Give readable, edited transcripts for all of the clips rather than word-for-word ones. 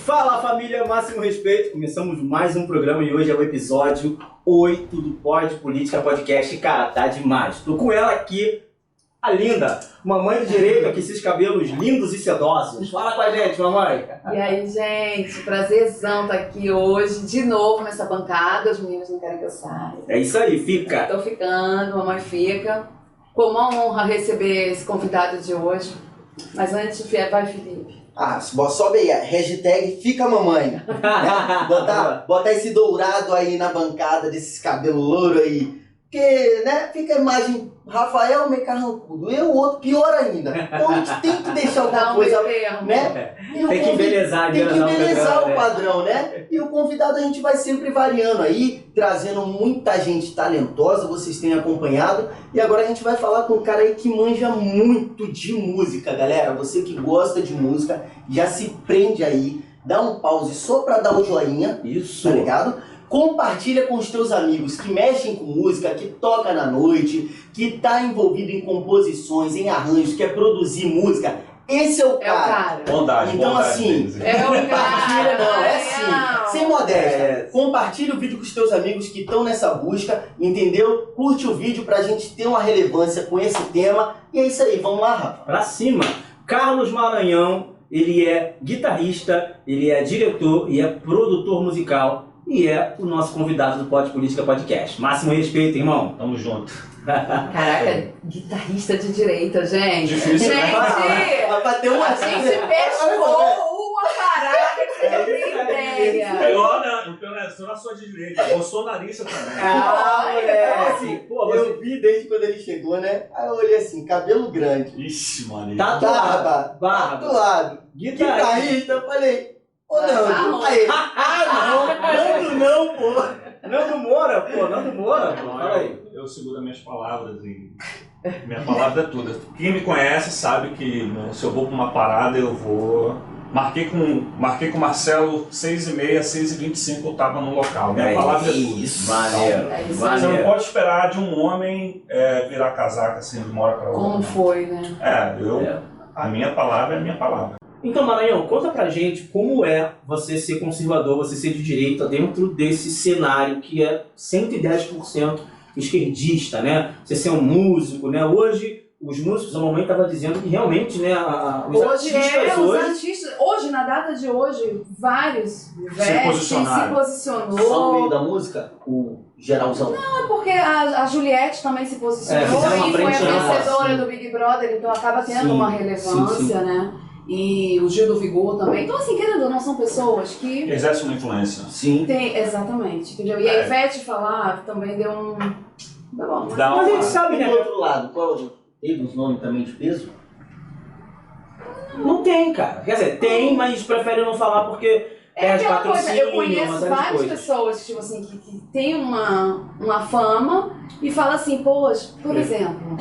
Fala família, máximo respeito. Começamos mais um programa e hoje é o episódio 8 do Pod Política Podcast. Cara, tá demais. Tô com ela aqui, a linda, mamãe do direito, com esses cabelos lindos e sedosos. Fala com a gente, mamãe. E aí, gente, prazerzão estar aqui hoje, de novo nessa bancada. Os meninos não querem que eu saia. É isso aí, fica. Tô ficando, mamãe fica. Foi uma honra receber esse convidado de hoje. Mas antes, vai, Felipe. Sobe aí, hashtag fica mamãe. Né? Botar esse dourado aí na bancada, desses cabelos louros aí. Porque, né, fica a imagem, Rafael meio carrancudo, eu o outro pior ainda. Então a gente tem que deixar alguma coisa, né? Tem que embelezar, o padrão, né? E o convidado a gente vai sempre variando aí, trazendo muita gente talentosa, vocês têm acompanhado. E agora a gente vai falar com um cara aí que manja muito de música, galera. Você que gosta de música, já se prende aí, dá um pause só pra dar o joinha. Isso. Tá ligado? Compartilha com os teus amigos que mexem com música, que toca na noite, que tá envolvido em composições, em arranjos, quer produzir música. Esse é o cara. Bondade, então bondade assim, deles. compartilha, sem modéstia. Compartilha o vídeo com os teus amigos que estão nessa busca, entendeu? Curte o vídeo pra gente ter uma relevância com esse tema. E é isso aí, vamos lá, Rafa. Pra cima. Carlos Maranhão, ele é guitarrista, ele é diretor e é produtor musical. E é o nosso convidado do Pod Política Podcast. Máximo respeito, irmão. Tamo junto. Caraca, guitarrista de direita, gente. Difícil, gente, Vai bater uma... a gente pescou uma parada que você não tem ideia. Eu sou na sua direita, bolsonarista também. Moleque. Pô, Eu vi desde quando ele chegou, né? Aí eu olhei assim, cabelo grande. Ixi, mano. Barba. Tatuado. Guitarrista, eu falei... Ô, Nando, aí. Nando, pô. Nando Moura, fala aí. Eu seguro as minhas palavras e minha palavra é tudo. Quem me conhece sabe que se eu vou pra uma parada, eu vou... Marquei com o Marcelo 6h30, 6h25 eu tava no local. Minha palavra é tudo. Isso, maneiro. Você não pode esperar de um homem virar casaca assim de uma hora pra outra. Como foi, né? A minha palavra é a minha palavra. Então, Maranhão, conta pra gente como é você ser conservador, você ser de direita dentro desse cenário que é 110% esquerdista, né? Você ser um músico, né? Hoje, os músicos, a mamãe estava dizendo que realmente, né, os artistas hoje, na data de hoje, vários se posicionou. Só no meio da música, o geralzão. Não, é porque a Juliette também se posicionou fizeram uma e foi a frente vencedora do Big Brother, então acaba tendo uma relevância, né? E o Gil do Vigor também. Então, assim, querendo ou não, são pessoas que... Exerce uma influência. Sim. Exatamente, entendeu? E a Ivete falar também deu um... Mas a gente sabe, né? Do outro lado, qual teve os nomes também de peso? Não tem, cara. Quer dizer, tem, mas prefere não falar porque perde aquela coisa, patrocínio, eu conheço várias pessoas tipo assim, que tem uma fama e fala assim, poxa, por exemplo...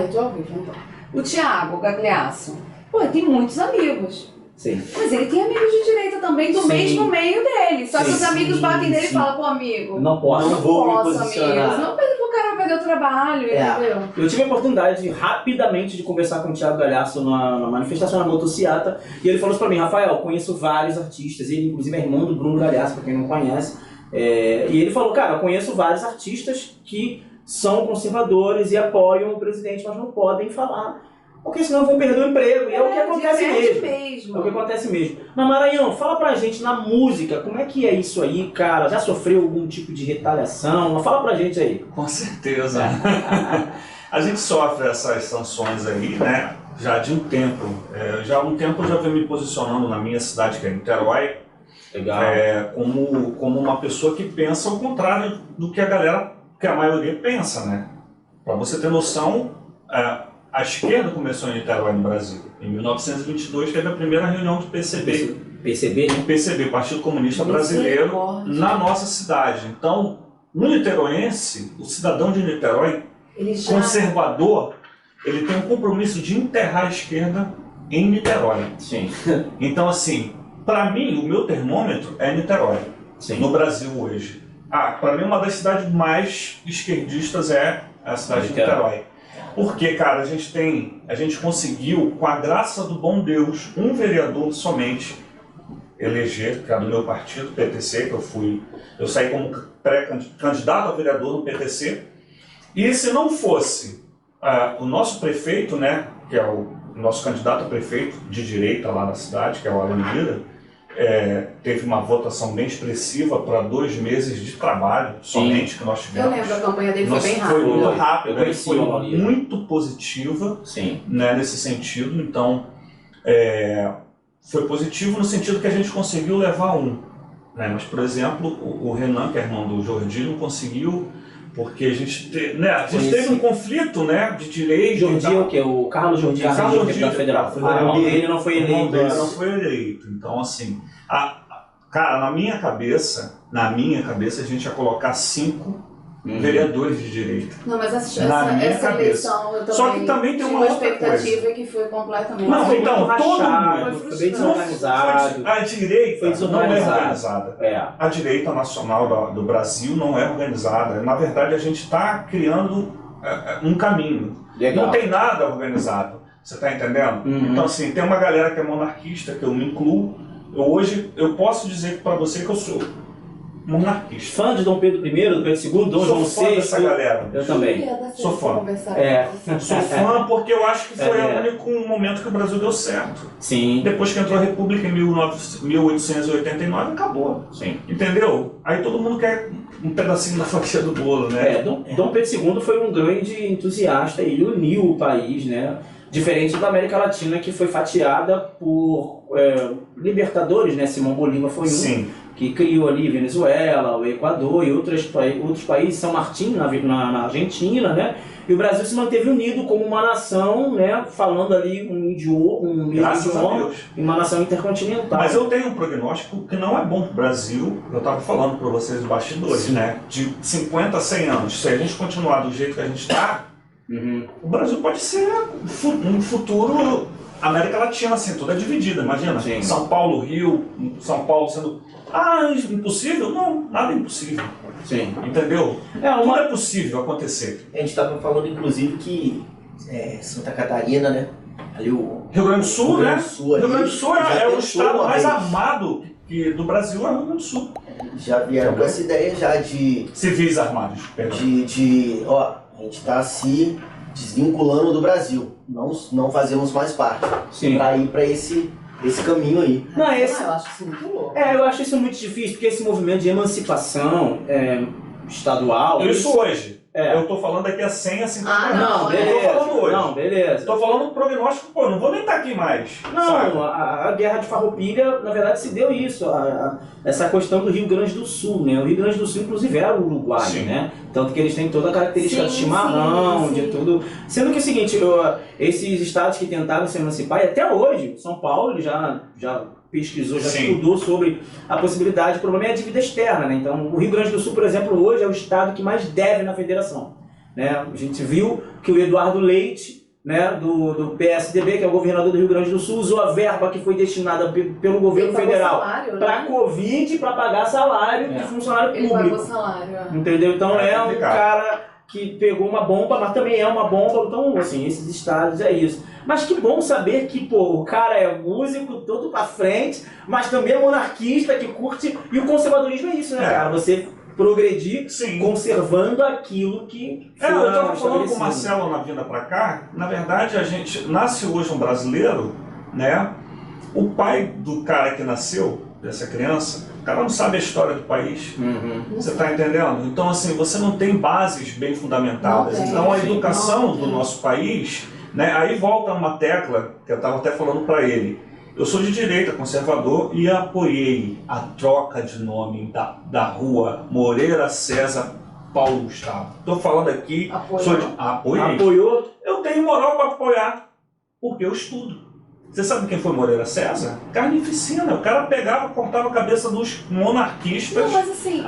eu tô ao vivo, então. O Thiago Gagliasso. Pô, ele tem muitos amigos. Sim. Mas ele tem amigos de direita também, do mesmo meio dele. Só que os amigos batem nele e falam, pô, amigo, não posso, não vou me amigos. posicionar. Não o cara perder o trabalho, entendeu? Eu tive a oportunidade rapidamente de conversar com o Thiago Galhaço na manifestação na motociata e ele falou isso pra mim, Rafael, conheço vários artistas, ele inclusive é irmão do Bruno Galhaço, pra quem não conhece, e ele falou, cara, eu conheço vários artistas que são conservadores e apoiam o presidente, mas não podem falar. Porque senão vão perder o emprego, e é o que acontece mesmo. É o que acontece mesmo. Mas Maranhão, fala pra gente na música, como é que é isso aí, cara? Já sofreu algum tipo de retaliação? Fala pra gente aí. Com certeza. A gente sofre essas sanções aí, né? Já de um tempo. Já há um tempo eu já venho me posicionando na minha cidade, que é Niterói. Legal. Como uma pessoa que pensa o contrário do que a maioria pensa, né? Pra você ter noção... A esquerda começou em Niterói, no Brasil. Em 1922 teve a primeira reunião do PCB. PCB, né? PCB, Partido Comunista Brasileiro, na nossa cidade. Então, no niteroense, o cidadão de Niterói, conservador, ele tem um compromisso de enterrar a esquerda em Niterói. Sim. Então, assim, para mim, o meu termômetro é Niterói, no Brasil hoje. Para mim, uma das cidades mais esquerdistas é a cidade de Niterói. Porque, cara, a gente conseguiu, com a graça do bom Deus, um vereador somente eleger, que é do meu partido, PTC, que eu saí como pré-candidato a vereador no PTC. E se não fosse o nosso prefeito, né, que é o nosso candidato a prefeito de direita lá na cidade, que é o Alan Lira, teve uma votação bem expressiva para 2 meses de trabalho somente que nós tivemos. Eu lembro, a campanha dele foi bem rápida. Foi muito rápida, foi muito positiva, né, nesse sentido. Então, foi positivo no sentido que a gente conseguiu levar né? Mas, por exemplo, o Renan, que é irmão do Jordi, não conseguiu, porque a gente teve um conflito, né, de direito. Jordi é o quê? O Carlos Jordi, deputado federal. Ele não foi eleito. Ele não foi eleito. Então, assim, cara, na minha cabeça, a gente ia colocar 5 vereadores de direita. Não, mas essa eleição eu também só que também tem uma outra expectativa que foi completamente... Não, então, todo mundo foi bem desorganizado. A direita foi desorganizada. Não é organizada. A direita nacional do Brasil não é organizada. Na verdade, a gente está criando um caminho. Legal. Não tem nada organizado. Você está entendendo? Então, assim, tem uma galera que é monarquista, que eu me incluo. Hoje, eu posso dizer para você que eu sou monarquista. Fã de Dom Pedro I, do Pedro II, Dom João VI. Sou fã dessa galera. Eu também. Sou fã. Sou fã porque eu acho que foi o único momento que o Brasil deu certo. Sim. Depois que entrou a República em 1889, acabou. Sim. Entendeu? Aí todo mundo quer um pedacinho da fatia do bolo, né? Dom Pedro II foi um grande entusiasta, ele uniu o país, né? Diferente da América Latina, que foi fatiada por libertadores, né? Simão Bolívar foi que criou ali Venezuela, o Equador e outros países, São Martín na Argentina, né? E o Brasil se manteve unido como uma nação, né? Falando ali um idioma, uma nação intercontinental. Mas eu tenho um prognóstico que não é bom para o Brasil. Eu estava falando para vocês os bastidores, né? De 50 a 100 anos, se a gente continuar do jeito que a gente está, o Brasil pode ser um futuro América Latina, assim, toda dividida, imagina. Sim. São Paulo, Rio, São Paulo sendo... impossível? Não, nada é impossível. Sim. Entendeu? Tudo é possível acontecer. A gente estava falando, inclusive, que Santa Catarina, né? Ali o Rio Grande do Sul, né? Rio Grande do Sul é o estado mais armado do Brasil, é o Rio Grande do Sul. Já vieram com essa ideia já de... Civis armados, perdão. A gente está se desvinculando do Brasil. Não fazemos mais parte. Para ir para esse caminho aí. Eu acho isso muito louco. Eu acho isso muito difícil, porque esse movimento de emancipação estadual... Isso hoje. Eu estou falando daqui a 100 a 50 anos. Não, beleza. Eu tô falando hoje. Não, beleza. Estou falando prognóstico, não vou nem estar aqui mais. Não, a guerra de Farroupilha, na verdade, se deu isso, essa questão do Rio Grande do Sul, né? O Rio Grande do Sul, inclusive, era o Uruguai, né? Tanto que eles têm toda a característica de chimarrão, de tudo. Sendo que é o seguinte, esses estados que tentaram se emancipar, e até hoje, São Paulo, ele já pesquisou, já estudou sobre a possibilidade. O problema é a dívida externa, né? Então, o Rio Grande do Sul, por exemplo, hoje é o estado que mais deve na federação, né? A gente viu que o Eduardo Leite, né, do PSDB, que é o governador do Rio Grande do Sul, usou a verba que foi destinada pelo governo federal para Covid, para pagar salário de funcionário público. Ele pagou salário. Entendeu? Então um cara que pegou uma bomba, mas também é uma bomba. Então, assim, esses estados é isso. Mas que bom saber que, o cara é músico, todo pra frente, mas também é monarquista, que curte. E o conservadorismo é isso, né, cara? Você progredir conservando aquilo que foi eu estava falando com o Marcelo na vinda para cá. Na verdade, a gente nasce hoje um brasileiro, né? O pai do cara que nasceu, dessa criança, o cara não sabe a história do país. Você está entendendo? Então, assim, você não tem bases bem fundamentadas. Então, a educação do nosso país, né? Aí volta uma tecla que eu estava até falando para ele. Eu sou de direita, conservador, e apoiei a troca de nome da rua Moreira César Paulo Gustavo. Estou falando aqui... Apoiou? Eu tenho moral para apoiar, porque eu estudo. Você sabe quem foi Moreira César? Carnificina. O cara pegava, cortava a cabeça dos monarquistas. Não, mas assim...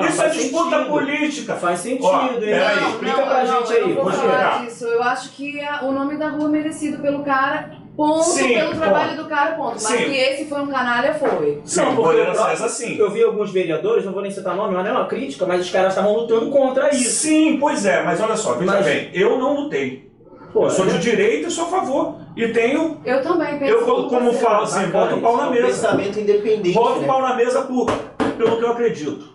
isso é disputa política. Faz sentido, hein? Explica pra gente aí. Eu vou falar disso. Eu acho que o nome da rua é merecido pelo cara... pelo trabalho do cara, Mas que esse foi um canalha, foi. Moreira César, sim. Eu vi alguns vereadores, não vou nem citar nome, mas não é uma crítica, mas os caras estavam lutando contra isso. Sim, pois é, mas olha só, veja bem, eu não lutei. Eu sou de direita e sou a favor. E tenho... Eu também penso. Eu, como falo assim, boto o pau na mesa. Pensamento independente. Boto o pau na mesa pelo que eu acredito.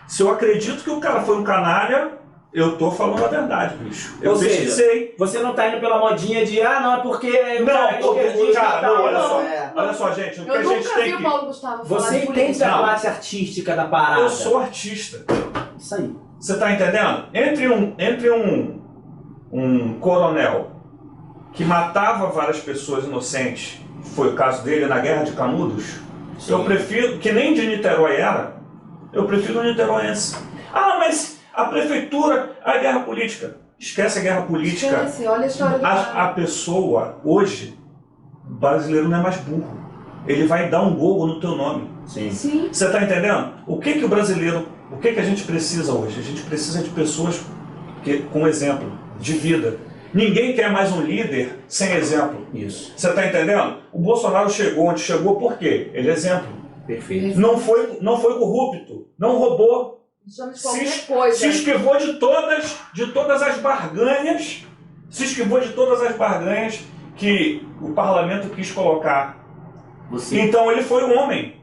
Se eu acredito que o cara foi um canalha, eu tô falando a verdade, bicho. Eu pesquisei. Você não tá indo pela modinha de, não, é porque... Olha só, gente, o que Eu a gente nunca tem vi o que... Paulo Gustavo falar Você de entende política. a classe artística da parada. Eu sou artista. Isso aí. Você tá entendendo? Entre um coronel que matava várias pessoas inocentes, foi o caso dele na Guerra de Canudos, eu prefiro, que nem de Niterói era, eu prefiro o niteroense. Mas a prefeitura, a guerra política. Esquece a guerra política. Esquece, olha a história do A pessoa, hoje, o brasileiro não é mais burro. Ele vai dar um gol no teu nome. Sim. Você está entendendo? O que o brasileiro, o que a gente precisa hoje? A gente precisa de pessoas com exemplo de vida. Ninguém quer mais um líder sem exemplo. Isso. Você está entendendo? O Bolsonaro chegou onde chegou por quê? Ele é exemplo. Perfeito. Não foi corrupto, não roubou. Se esquivou de todas as barganhas, que o parlamento quis colocar. Então ele foi um homem.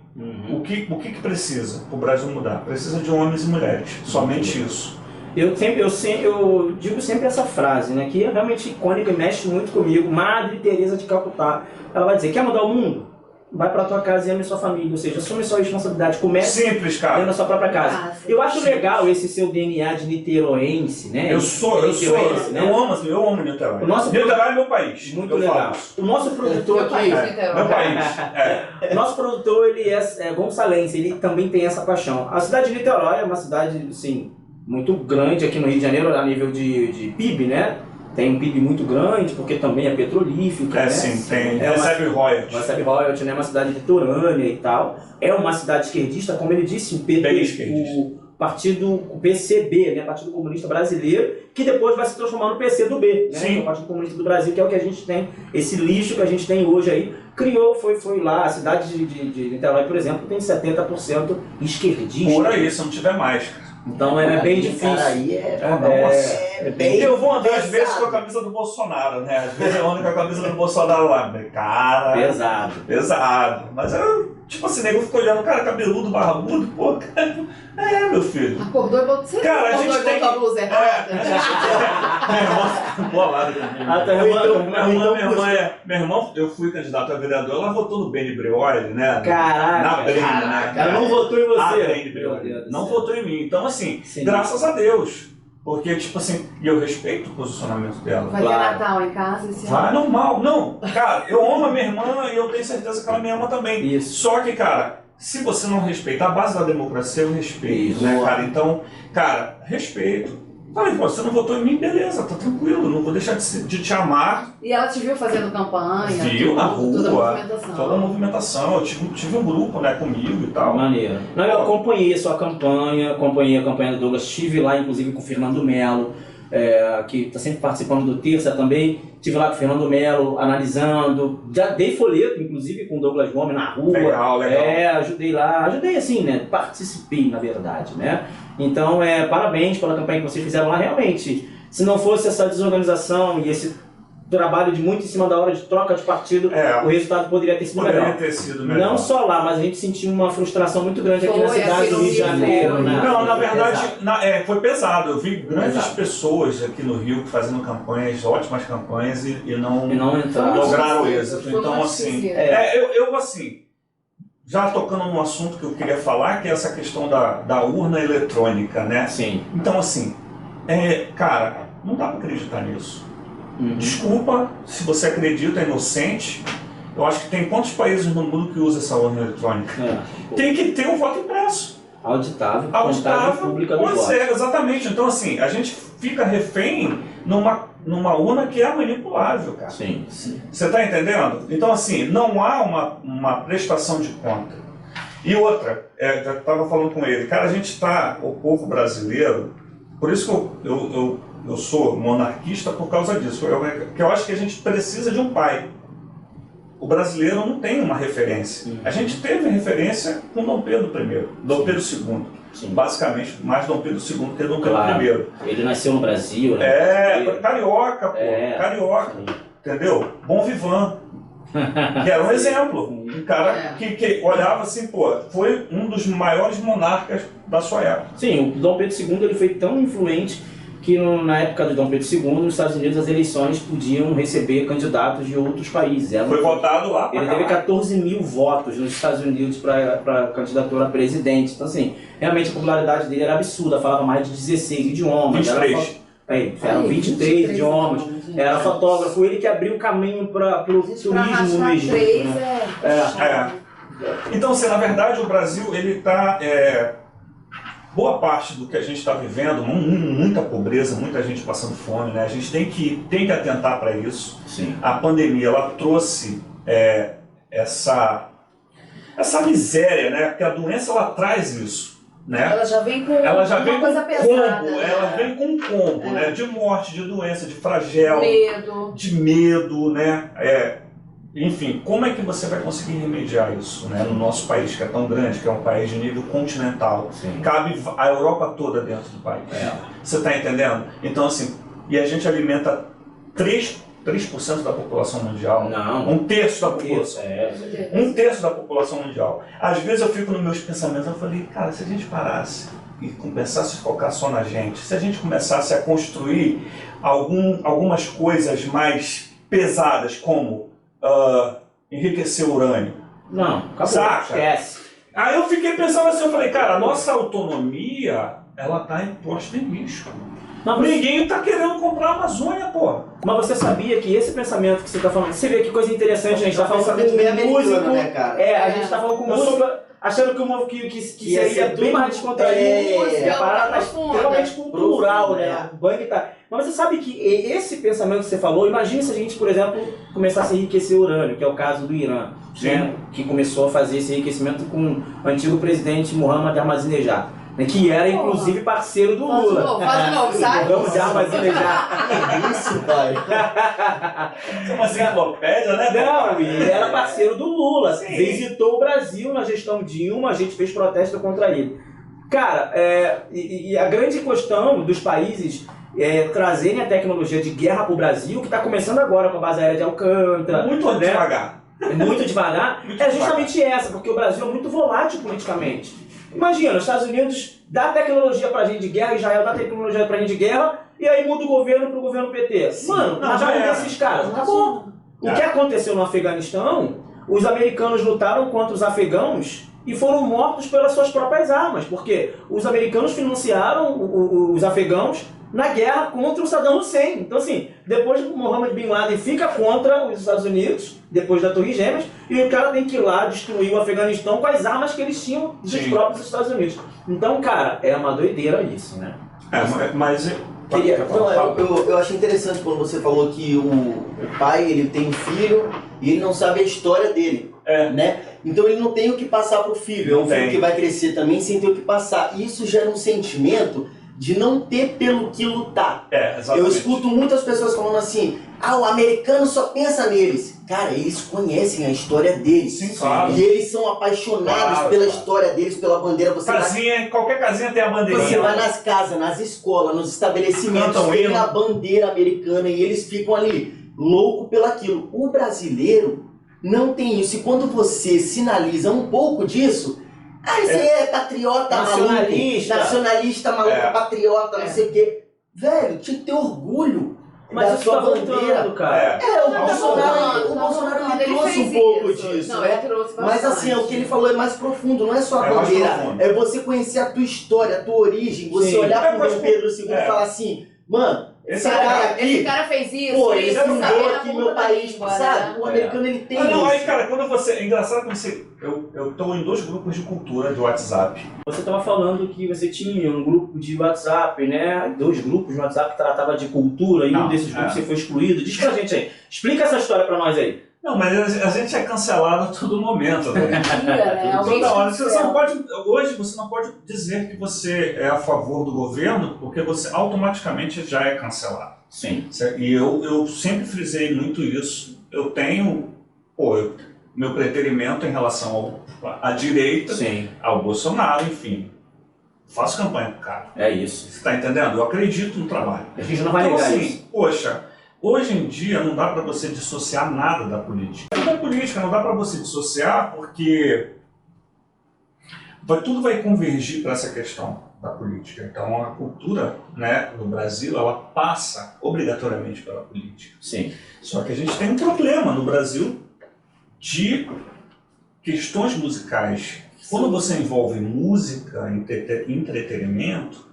O que precisa para o Brasil mudar? Precisa de homens e mulheres, somente isso. Eu digo sempre essa frase, né, que é realmente icônica e mexe muito comigo. Madre Teresa de Calcutá, ela vai dizer: quer mudar o mundo? Vai pra tua casa e ame sua família, ou seja, assume sua responsabilidade, comece dentro da sua própria casa. Eu acho legal esse seu DNA de niteroense, né? Eu amo Niterói. Niterói é meu país. Muito legal. O nosso produtor aqui, meu país. O nosso produtor, ele é gonçalense, ele também tem essa paixão. A cidade de Niterói é uma cidade, assim, muito grande aqui no Rio de Janeiro, a nível de PIB, né? Tem um PIB muito grande, porque também é petrolífero. É, né? Sim, recebe royalties. Recebe royalties, né? É uma cidade litorânea e tal. É uma cidade esquerdista, como ele disse, o PCB, né? Partido Comunista Brasileiro, que depois vai se transformar no PCdoB, né? Que é o Partido Comunista do Brasil, que é o que a gente tem, esse lixo que a gente tem hoje aí. Criou, foi lá, a cidade de Niterói, por exemplo, tem 70% esquerdista. Por aí, se não tiver mais. Então é bem difícil. Aí bem eu vou andar às vezes com a camisa do Bolsonaro, né? Às vezes eu ando com a camisa do Bolsonaro lá. Cara. Pesado. Mas eu, tipo assim, nego fica olhando, cara, cabeludo, barbudo, pô, cara. Meu filho. Acordou e botou. Você cara, a gente tem a blusa errada. Minha irmã ficou bolada comigo. Meu irmão, eu fui candidato a vereador, ela votou no Beni Brioli, né? Caraca. Na Beni, né? Ela não votou em você. A Beni Brioli. Não votou em mim. Então, assim, graças a Deus. Porque, tipo assim, eu respeito o posicionamento dela. Vai ter Natal em casa esse ano? Vai, normal. Não, cara, eu amo a minha irmã e eu tenho certeza que ela me ama também. Isso. Só que, cara, se você não respeita a base da democracia, eu respeito, né, cara? Então, cara, respeito. Falei, pô, você não votou em mim, beleza, tá tranquilo, não vou deixar de te amar. E ela te viu fazendo campanha? Viu na rua, toda a movimentação. Eu tive um grupo, né, comigo e tal. Maneiro. Não, eu acompanhei a sua campanha, acompanhei a campanha do Douglas, estive lá inclusive com o Fernando Melo, que está sempre participando do Terça também. Estive lá com o Fernando Melo, analisando, já dei folheto, inclusive, com o Douglas Gomes na rua. Legal. Ajudei assim, né, participei, na verdade, né. Então, parabéns pela campanha que vocês fizeram lá, realmente. Se não fosse essa desorganização e esse trabalho de muito em cima da hora de troca de partido, o resultado poderia ter sido melhor. Não só lá, mas a gente sentiu uma frustração muito grande aqui na cidade do Rio de Janeiro. Né? Não, na verdade, foi pesado. Eu vi grandes pessoas aqui no Rio fazendo campanhas, ótimas campanhas, e não lograram êxito. Então, assim, eu assim, já tocando num assunto que eu queria falar, que é essa questão da urna eletrônica, né? Sim. Então, assim, cara, não dá pra acreditar nisso. Desculpa se você acredita, é inocente. Eu acho que tem quantos países no mundo que usam essa urna eletrônica? Tem que ter um voto impresso. Auditável, pública do voto. Exatamente. Então, assim, a gente fica refém numa urna que é manipulável, cara. Sim. Você está entendendo? Então, assim, não há uma prestação de conta. E outra, já estava falando com ele, cara, a gente está, o povo brasileiro, por isso que eu sou monarquista por causa disso, que eu acho que a gente precisa de um pai. O brasileiro não tem uma referência. A gente teve referência com Dom Pedro I, Dom Pedro II. Sim. Basicamente, mais Dom Pedro II que Dom Pedro Claro. I. Ele nasceu no Brasil, né? Carioca, pô. Carioca. Entendeu? Bom vivant. Que era um exemplo. Um cara que olhava assim, pô, foi um dos maiores monarcas da sua época. Sim, o Dom Pedro II ele foi tão influente que na época do Dom Pedro II, nos Estados Unidos, as eleições podiam receber candidatos de outros países. Foi votado lá. Ele teve 14 mil votos nos Estados Unidos para candidatura a presidente. Então, assim, realmente a popularidade dele era absurda. Falava mais de 16 idiomas. 23. Eram 23 idiomas. Era fotógrafo. Ele que abriu o caminho para o turismo no Egito. Né? Então, assim, na verdade, o Brasil, ele está... boa parte do que a gente está vivendo, muita pobreza, muita gente passando fome, né? A gente tem que atentar para isso. Sim. A pandemia, ela trouxe essa miséria, né? Porque a doença, ela traz isso, né? Ela já vem com uma coisa pesada, pesada. combo, ela vem com um combo, né? De morte, de doença, de flagelo, de medo, né? Enfim, como é que você vai conseguir remediar isso, né? No nosso país, que é tão grande, que é um país de nível continental? Sim. Cabe a Europa toda dentro do país. Você está entendendo? Então, assim, e a gente alimenta 3% da população mundial. Não. Um terço da população. Um terço da população mundial. Às vezes eu fico nos meus pensamentos, eu falei, cara, se a gente parasse e começasse a focar só na gente, se a gente começasse a construir algumas coisas mais pesadas, como enriquecer urânio. Não, acabou. Saca? Esquece. Aí eu fiquei pensando assim, eu falei, cara, a nossa autonomia, ela tá imposta em risco. Não, Ninguém tá querendo comprar a Amazônia, pô. Mas você sabia que esse pensamento que você está falando, você vê que coisa interessante, a gente está falando pensamento meio com um músico, americano, né, cara? a gente está falando com um músico, achando que seria bem mais descontraído, a parada tá extremamente cultural, né? O Bang tá... Mas você sabe que esse pensamento que você falou, imagine se a gente, por exemplo, começasse a enriquecer urânio, que é o caso do Irã, né? Que começou a fazer esse enriquecimento com o antigo presidente Mohammad Ahmadinejad, né? Que era inclusive parceiro do Lula. Faz de novo, sabe? Vamos de Ahmadinejad. Isso, pai. Isso é uma enciclopédia, né? Não, e ele era parceiro do Lula. Sim. Visitou o Brasil na gestão Dilma, a gente fez protesto contra ele. Cara, e a grande questão dos países trazerem a tecnologia de guerra para o Brasil, que está começando agora com a base aérea de Alcântara. Muito devagar. Muito devagar. Muito É justamente essa, porque o Brasil é muito volátil politicamente. Imagina, os Estados Unidos dá tecnologia pra gente de guerra, Israel dá tecnologia pra gente de guerra, e aí muda o governo pro governo PT. Mano, Não, mas já já mudou era. esses caras. Acabou. O que aconteceu no Afeganistão, os americanos lutaram contra os afegãos e foram mortos pelas suas próprias armas, porque os americanos financiaram os afegãos na guerra contra o Saddam Hussein. Então, assim, depois o Mohammed bin Laden fica contra os Estados Unidos, depois da Torre Gêmeas, e o cara tem que ir lá destruir o Afeganistão com as armas que eles tinham dos Sim. próprios Estados Unidos. Então, cara, é uma doideira isso, né? Mas... Eu achei interessante quando você falou que o pai ele tem um filho e ele não sabe a história dele, né? Então ele não tem o que passar pro filho, é um filho que vai crescer também sem ter o que passar. E isso gera um sentimento de não ter pelo que lutar. Exatamente. Eu escuto muitas pessoas falando assim, o americano só pensa neles. Cara, eles conhecem a história deles. Sim, claro. E eles são apaixonados pela história deles, pela bandeira. Qualquer casinha tem a bandeirinha. Você vai nas casas, nas escolas, nos estabelecimentos, Cantam tem hino. a bandeira americana e eles ficam ali, louco pelaquilo. O brasileiro não tem isso. E quando você sinaliza um pouco disso, isso aí é patriota nacionalista maluco, patriota, não sei o quê. Velho, tinha que ter orgulho da isso sua tá bandeira. voltando, cara. O Bolsonaro ele trouxe um pouco disso, Não, né? ele trouxe Mas bastante. assim, o que ele falou é mais profundo, não é só a É mais bandeira, profundo. é você conhecer a tua história, a tua origem, você Sim. olhar pro mais Dom Pedro II e falar assim, mano, esse cara Esse aqui, cara fez isso, pô, ele isso, fundou saber a aqui ponta meu da país, língua, sabe? né? O americano ele tem Não, aí, isso. cara, quando você... É engraçado que você... Eu tô em 2 grupos de cultura de WhatsApp. Você estava falando que você tinha um grupo de WhatsApp, né? 2 grupos de WhatsApp que tratava de cultura e um desses grupos você foi excluído. Diz pra gente aí. Explica essa história pra nós aí. Não, mas a gente é cancelado a todo momento. Né? Alguém Toda hora. Você cancela. não pode, hoje você não pode dizer que você é a favor do governo, porque você automaticamente já é cancelado. Sim. E eu sempre frisei muito isso. Eu tenho meu preterimento em relação à direita, Sim. ao Bolsonaro, enfim. Faço campanha pro cara. É isso. Você tá entendendo? Eu acredito no trabalho. A gente não vai Então, negar assim, isso. poxa, hoje em dia não dá para você dissociar nada da política. Tudo é política, não dá para você dissociar porque tudo vai convergir para essa questão da política. Então a cultura, né, no Brasil, ela passa obrigatoriamente pela política. Sim. Só que a gente tem um problema no Brasil de questões musicais. Quando você envolve música, entretenimento,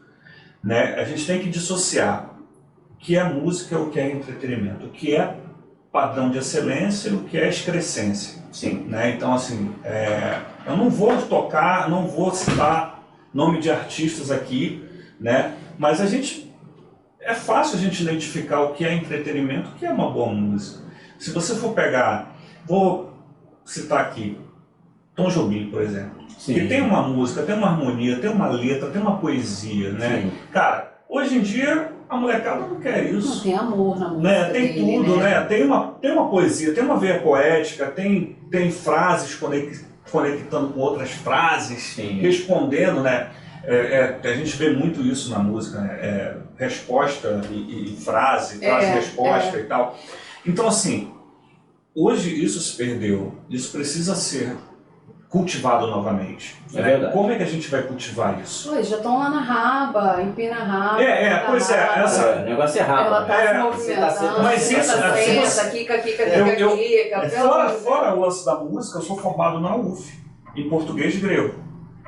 né, a gente tem que dissociar o que é música e o que é entretenimento, o que é padrão de excelência e o que é excrescência. Sim. Né? Então, assim, eu não vou tocar, não vou citar nome de artistas aqui, né? Mas é fácil a gente identificar o que é entretenimento, o que é uma boa música. Se você for pegar, vou citar aqui, Tom Jobim, por exemplo, Sim. que tem uma música, tem uma harmonia, tem uma letra, tem uma poesia, né? Sim. Cara, hoje em dia a molecada não quer isso. Não tem amor na música, Né? Tem dele, tudo, né? né? Tem uma poesia, tem uma veia poética, tem frases conectando com outras frases, Sim. respondendo, né? A gente vê muito isso na música, né? Resposta e frase, frase-resposta e tal. Então, assim, hoje isso se perdeu, isso precisa ser cultivado novamente. É Né? verdade. Como é que a gente vai cultivar isso? Pô, já estão lá na raba, empina a raba. Pois é, O negócio é rápido. Ela tá se movimentando, mas isso, senta, quica, Fora o lance da música, eu sou formado na UF, em português e grego.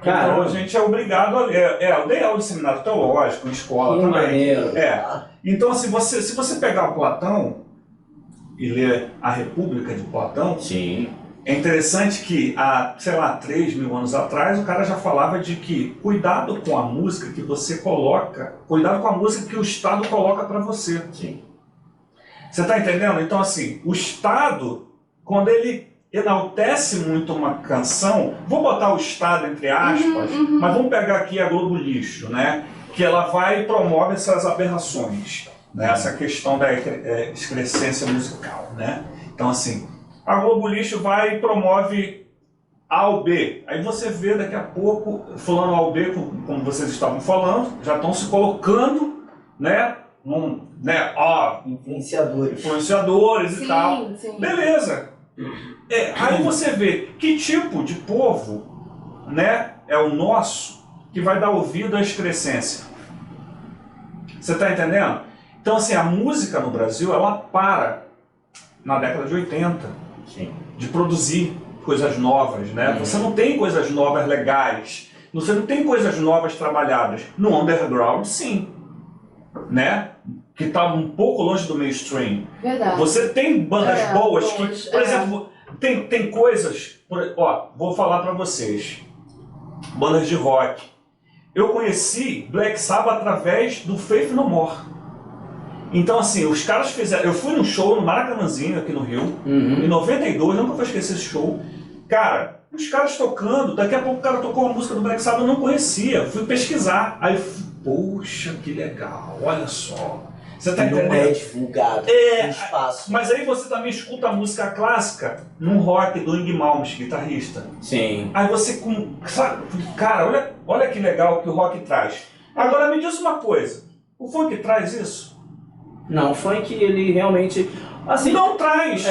Caramba. Então a gente é obrigado a ler. Eu dei aula de seminário teológico, em escola Que também. maneiro. Então, se você pegar o Platão e ler a República de Platão, Sim. é interessante que há, sei lá, 3.000 anos atrás, o cara já falava de que cuidado com a música que você coloca, cuidado com a música que o Estado coloca para você. Sim. Você está entendendo? Então, assim, o Estado, quando ele enaltece muito uma canção, vou botar o Estado entre aspas, mas vamos pegar aqui a Globo Lixo, né? Que ela vai e promove essas aberrações, né? Essa questão da excrescência musical, né? Então, assim, a Globo Lixo vai e promove A ou B. Aí você vê daqui a pouco, fulano A ou B, como vocês estavam falando, já estão se colocando, né? Influenciadores e tal. Sim. Beleza. Aí você vê que tipo de povo, né, é o nosso que vai dar ouvido à excrescência. Você está entendendo? Então, assim, a música no Brasil, ela para na década de 80 Sim. de produzir coisas novas, né? Você não tem coisas novas legais, você não tem coisas novas trabalhadas. No underground, sim, né? Que está um pouco longe do mainstream. Verdade. Você tem bandas boas que, boas, por exemplo, tem coisas, vou falar para vocês, bandas de rock. Eu conheci Black Sabbath através do Faith No More. Então, assim, os caras fizeram... Eu fui num show no Maracanãzinho, aqui no Rio, em 92, nunca vou esquecer esse show. Cara, os caras tocando, daqui a pouco o cara tocou uma música do Black Sabbath, eu não conhecia, fui pesquisar. Aí eu fui, poxa, que legal, olha só. Você tá entendendo? Não é divulgado no espaço. Mas aí você também escuta a música clássica num rock do Yngwie Malmsteen, guitarrista. Sim. Aí você, sabe, cara, olha que legal que o rock traz. Agora me diz uma coisa, o funk traz isso? Não, o funk, ele realmente... Assim, Não traz.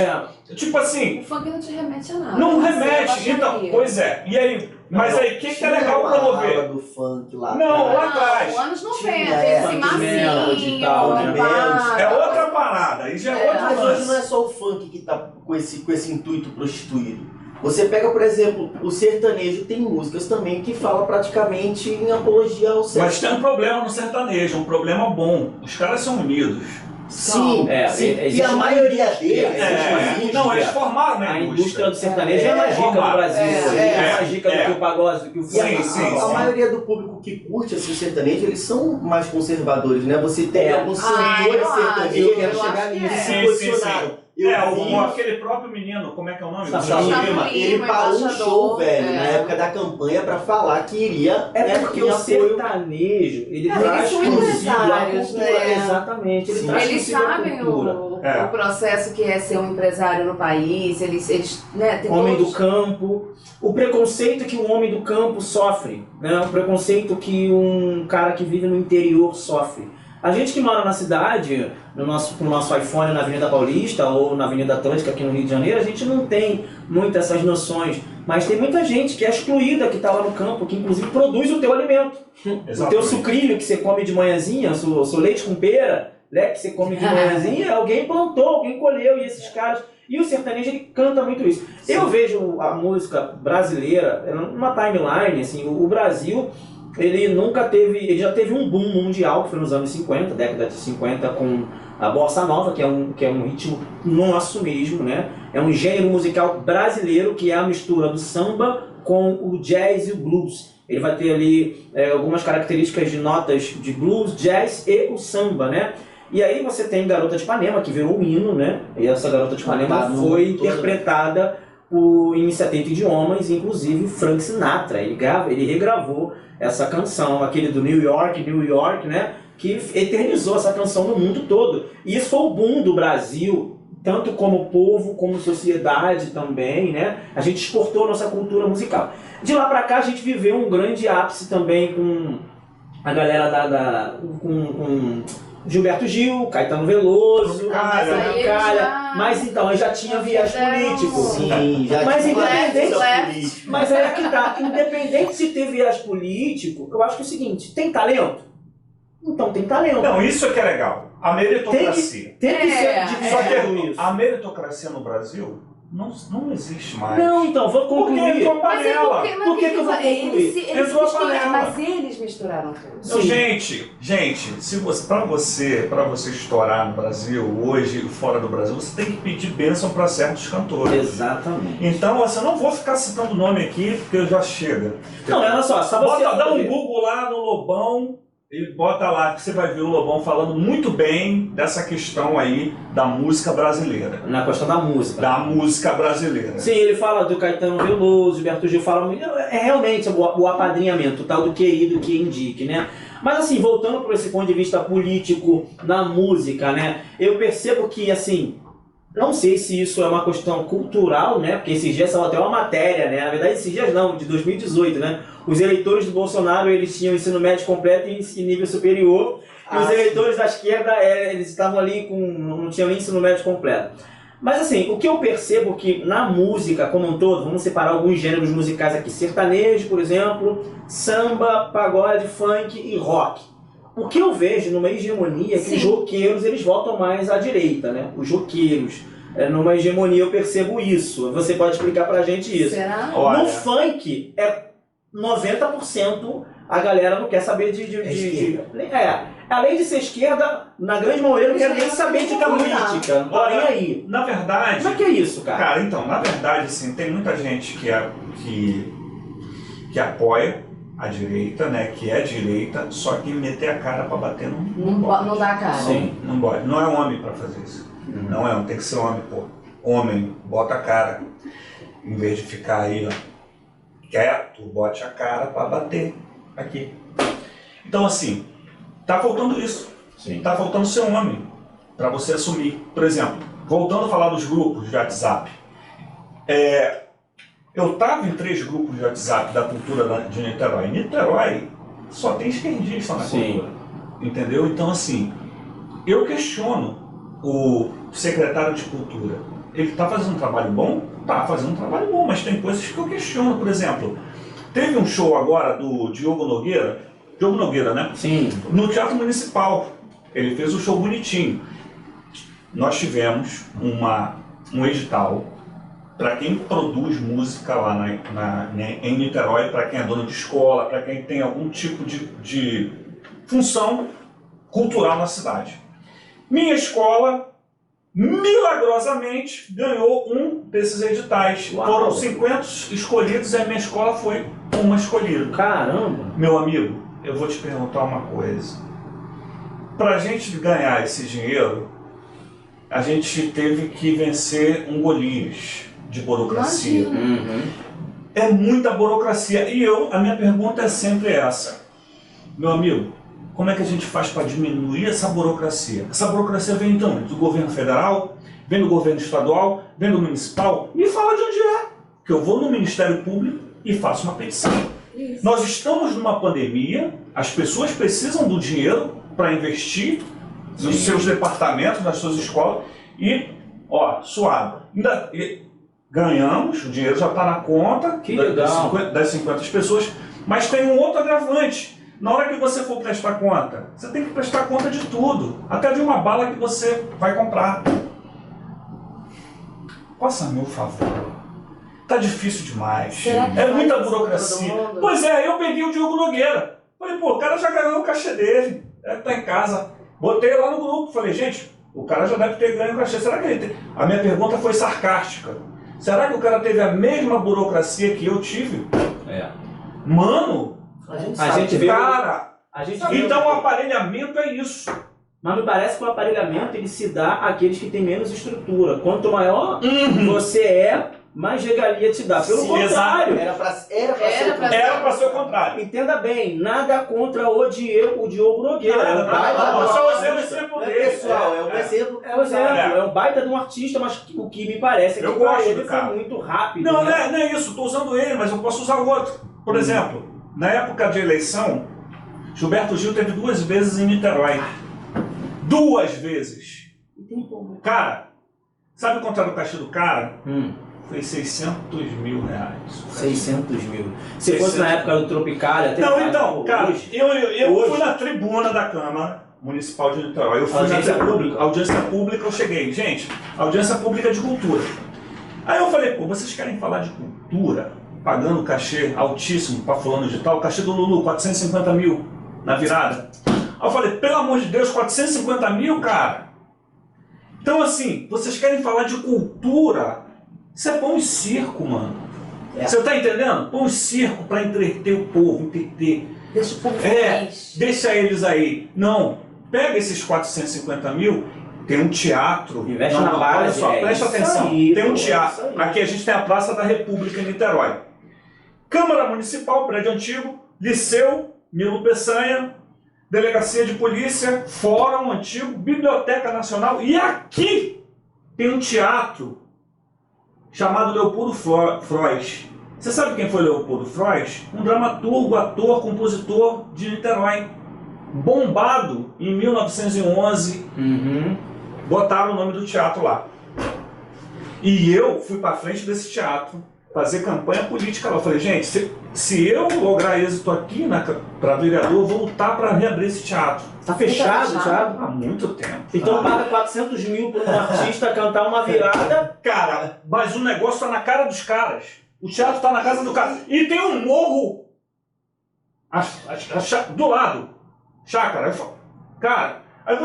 Tipo assim, O funk não te remete a nada. não Você remete. é Então, baixaria. pois é. E aí, mas aí, o que é legal promover? Do funk lá Não, atrás. lá atrás. Anos 90, Tinha, esse funk melody e tal, né? pá, É outra parada, aí já é outro Mas hoje não é lance. só o funk que tá com esse intuito prostituído. Você pega, por exemplo, o sertanejo, tem músicas também que falam praticamente em apologia ao sexo. Mas tem um problema no sertanejo, um problema bom. Os caras são unidos. Sim, sim. E existe a maioria deles, Não, eles formaram, né? A indústria do sertanejo é mais rica no Brasil. É mais rica do que o pagode, do que o funk. A maioria do público que curte esse sertanejo, eles são mais conservadores, né? Você tem alguns cantores sertanejos eu que acho chegar que nisso, é. se posicionaram. Aquele próprio menino, como é que é o nome? Gustavo Lima, ele parou um show, velho, na é. época da campanha pra falar que iria. Porque o sertanejo, ele traz são consigo a empresários, cultura. né? Exatamente, ele traz Eles consigo a sabem cultura. o processo que é ser um empresário no país, eles né, tem Homem todos... do campo, o preconceito que o homem do campo sofre, né? O preconceito que um cara que vive no interior sofre. A gente que mora na cidade, no nosso iPhone na Avenida Paulista ou na Avenida Atlântica aqui no Rio de Janeiro, a gente não tem muitas essas noções, mas tem muita gente que é excluída, que está lá no campo, que inclusive produz o teu alimento. Exatamente. O teu sucrilho que você come de manhãzinha, o seu leite com pera, né, que você come de manhãzinha, alguém plantou, alguém colheu, e esses caras... E o sertanejo, ele canta muito isso. Sim. Eu vejo a música brasileira, numa timeline, assim, o Brasil... Ele já teve um boom mundial, que foi nos anos 50, década de 50, com a Bossa Nova, que é um ritmo nosso mesmo, né? É um gênero musical brasileiro, que é a mistura do samba com o jazz e o blues. Ele vai ter ali algumas características de notas de blues, jazz e o samba, né? E aí você tem Garota de Ipanema, que virou um hino, né? E essa Garota de Ipanema foi interpretada em 70 idiomas, inclusive Frank Sinatra. Ele regravou essa canção, aquele do New York, né? Que eternizou essa canção no mundo todo. E isso foi o boom do Brasil, tanto como povo, como sociedade também, né? A gente exportou a nossa cultura musical. De lá pra cá a gente viveu um grande ápice também com a galera com Gilberto Gil, Caetano Veloso, mas então já tinha viés político. Sim, já mas tinha independente, mas é que tá, independente de ter viés político, eu acho que é o seguinte, tem talento? Então tem talento. Não, isso é que é legal. A meritocracia. Tem que ser Só que isso. a meritocracia no Brasil não existe mais. Não, então, vou concluir. Porque entrou a panela. Por que eu vou concluir? Entrou a panela. Mas eles misturaram tudo. Então, gente, para você estourar no Brasil, hoje, fora do Brasil, você tem que pedir bênção para certos cantores. Exatamente. Então, eu não vou ficar citando o nome aqui, porque já chega. Não, olha só você... Dá um Google lá no Lobão, e bota lá que você vai ver o Lobão falando muito bem dessa questão aí da música brasileira. Na questão da música. Da música brasileira. Sim, ele fala do Caetano Veloso, Gilberto Gil fala muito. É realmente o apadrinhamento, o tal do querido que indique, né? Mas assim, voltando por esse ponto de vista político na música, né? Eu percebo que, assim, não sei se isso é uma questão cultural, né? Porque esses dias são até uma matéria, né? Na verdade, esses dias não, de 2018, né? Os eleitores do Bolsonaro, eles tinham ensino médio completo e nível superior. E os eleitores da esquerda, eles estavam ali não tinham nem ensino médio completo. Mas assim, o que eu percebo que na música como um todo, vamos separar alguns gêneros musicais aqui, sertanejo, por exemplo, samba, pagode, funk e rock. O que eu vejo numa hegemonia é que os roqueiros, eles votam mais à direita, né? Os roqueiros. Numa hegemonia eu percebo isso. Você pode explicar pra gente isso. Será? No funk, 90% a galera não quer saber além de ser esquerda, na grande maioria não quer nem saber de política. Não tá nem aí. Na verdade... Como é que é isso, cara? Cara, então, na verdade, assim, tem muita gente que apoia a direita, né, que é direita, só que meter a cara pra bater não dá cara. Sim, não pode. Não é homem pra fazer isso. Não é homem, tem que ser homem, pô. Homem, bota a cara. Em vez de ficar aí, ó, quieto, bote a cara pra bater aqui. Então, assim, tá faltando isso. Sim. Tá faltando ser homem pra você assumir. Por exemplo, voltando a falar dos grupos de WhatsApp. Eu tava em 3 grupos de WhatsApp da cultura de Niterói. Niterói só tem esquerdista na cultura. Entendeu? Então, assim, eu questiono o secretário de cultura. Ele tá fazendo um trabalho bom? Tá fazendo um trabalho bom, mas tem coisas que eu questiono. Por exemplo, teve um show agora do Diogo Nogueira, né? Sim. No Teatro Municipal. Ele fez um show bonitinho. Nós tivemos um edital para quem produz música lá em Niterói, para quem é dono de escola, para quem tem algum tipo de função cultural na cidade. Minha escola, milagrosamente, ganhou um desses editais. Uau. Foram 50 escolhidos e a minha escola foi uma escolhida. Caramba! Meu amigo, eu vou te perguntar uma coisa. Para a gente ganhar esse dinheiro, a gente teve que vencer um Golias de burocracia. É muita burocracia. E a minha pergunta é sempre essa. Meu amigo, como é que a gente faz para diminuir essa burocracia? Essa burocracia vem então do governo federal, vem do governo estadual, vem do municipal. Me fala de onde é. Que eu vou no Ministério Público e faço uma petição. Isso. Nós estamos numa pandemia, as pessoas precisam do dinheiro para investir nos seus departamentos, nas suas escolas, e, suave. Ganhamos, o dinheiro já está na conta das 50 pessoas, mas tem um outro agravante. Na hora que você for prestar conta, você tem que prestar conta de tudo, até de uma bala que você vai comprar. Faça meu favor. Tá difícil demais. É muita burocracia. Pois é, eu peguei o Diogo Nogueira. Falei, pô, o cara já ganhou o cachê dele. Deve estar em casa. Botei lá no grupo. Falei, gente, o cara já deve ter ganho o cachê. Será que ele tem? A minha pergunta foi sarcástica. Será que o cara teve a mesma burocracia que eu tive? Mano, a gente vê, cara. Então o o aparelhamento é isso. Mas me parece que o aparelhamento ele se dá àqueles que têm menos estrutura. Quanto maior você é, mais regalia te dá. Pelo contrário. Era pra ser o contrário. Entenda bem, nada contra o Diogo Nogueira. Só o exemplo dele. Pessoal, é um exemplo. É um baita de um artista, mas o que me parece é que Eu gosto ele do foi cara. muito rápido. Não, né? não é isso. Estou usando ele, mas eu posso usar o outro. Por exemplo, na época de eleição, Gilberto Gil teve 2 vezes em Niterói. 2 vezes. Cara, sabe quanto era o cachê do cara? Foi 600 mil reais. 600 mil. Se fosse na época do Tropicália... Não, então, cara, eu fui na tribuna da Câmara Municipal de Niterói. Eu fui Audiência na pública. Audiência pública, eu cheguei. Gente, audiência pública de cultura. Aí eu falei, pô, vocês querem falar de cultura? Pagando cachê altíssimo para fulano de tal. O cachê do Lulu, 450 mil na virada. Aí eu falei, pelo amor de Deus, 450 mil, cara? Então assim, vocês querem falar de cultura? Isso é pão e circo, mano. Você tá entendendo? Pão e circo para entreter o povo, entreter. Deixa o povo feliz. Deixa eles aí. Não, pega esses 450 mil, tem um teatro. Investe na base. Olha só, presta atenção. Aí, tem um teatro. Aqui a gente tem a Praça da República em Niterói. Câmara Municipal, prédio antigo, Liceu, Milo Peçanha, Delegacia de Polícia, Fórum Antigo, Biblioteca Nacional. E aqui tem um teatro chamado Leopoldo Frois. Você sabe quem foi Leopoldo Frois? Um dramaturgo, ator, compositor de Niterói. Bombado em 1911. Botaram o nome do teatro lá. E eu fui para frente desse teatro fazer campanha política lá. Eu falei, gente, se eu lograr êxito aqui para vereador, eu vou lutar para reabrir esse teatro. Tá fechado já? Há muito tempo. Então paga 400 mil para um artista cantar uma virada. Cara, mas o negócio tá na cara dos caras. O teatro tá na casa do cara. E tem um morro do lado. Chácara. Cara, aí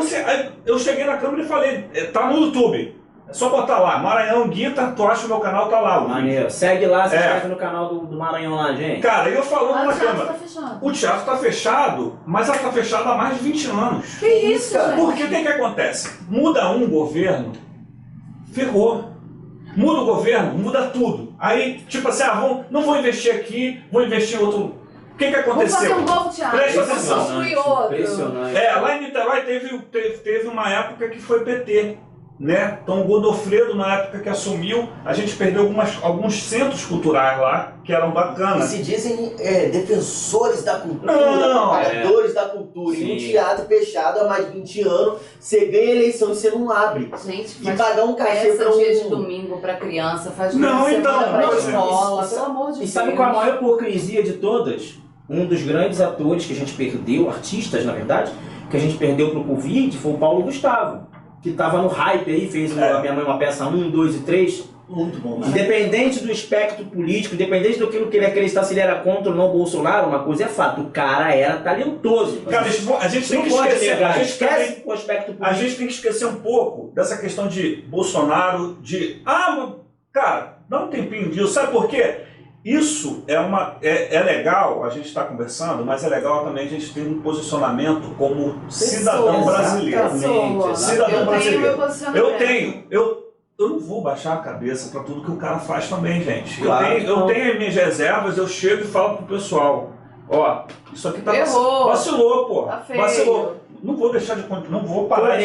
eu cheguei na câmera e falei, tá no YouTube. É só botar lá, Maranhão Guita, tu acha o meu canal, tá lá. Maneiro. Segue lá, se inscreve no canal do Maranhão lá, gente. Cara, eu falando na O teatro câmera. tá fechado. O teatro tá fechado, mas ela tá fechada há mais de 20 anos. Que isso, gente? Porque o que acontece? Muda um governo, ferrou. Muda o governo, muda tudo. Aí, tipo assim, não vou investir aqui, vou investir em outro. O que aconteceu? Vamos fazer um novo teatro. Presta Vamos atenção. construir outro. Impressionante. Lá em Niterói teve uma época que foi PT. Né? Então o Godofredo, na época que assumiu, a gente perdeu alguns centros culturais lá, que eram E bacanas. se dizem defensores da cultura, Não, propagadores da cultura. Sim. E um teatro fechado há mais de 20 anos, você ganha eleição e você não abre. Gente, E pagar um cachê peça pra um... dia de domingo pra criança, faz Não, uma então, semana pra não, escola, isso- pelo amor de E Deus. sabe qual é a maior hipocrisia de todas? Um dos grandes atores que a gente perdeu, artistas na verdade, que a gente perdeu pro Covid foi o Paulo Gustavo. Que tava no hype aí, fez a Minha Mãe uma peça 1, 2 e 3. Muito bom. Independente do espectro político, independente do que ele acreditar, se ele era contra ou não Bolsonaro, uma coisa é fato, o cara era talentoso. Cara, a gente tem não que pode esquecer. negar, A gente esquece o aspecto político. A gente tem que esquecer um pouco dessa questão de Bolsonaro, cara, dá um tempinho disso. Sabe por quê? isso é legal, a gente está conversando, mas é legal também a gente ter um posicionamento como cidadão brasileiro. Cidadão brasileiro. Eu não vou baixar a cabeça para tudo que o cara faz também, gente. Claro, eu tenho as minhas reservas, eu chego e falo pro pessoal, ó, isso aqui tá vacilou, pô. Tá feio. Vacilou. Não vou deixar de não vou parar.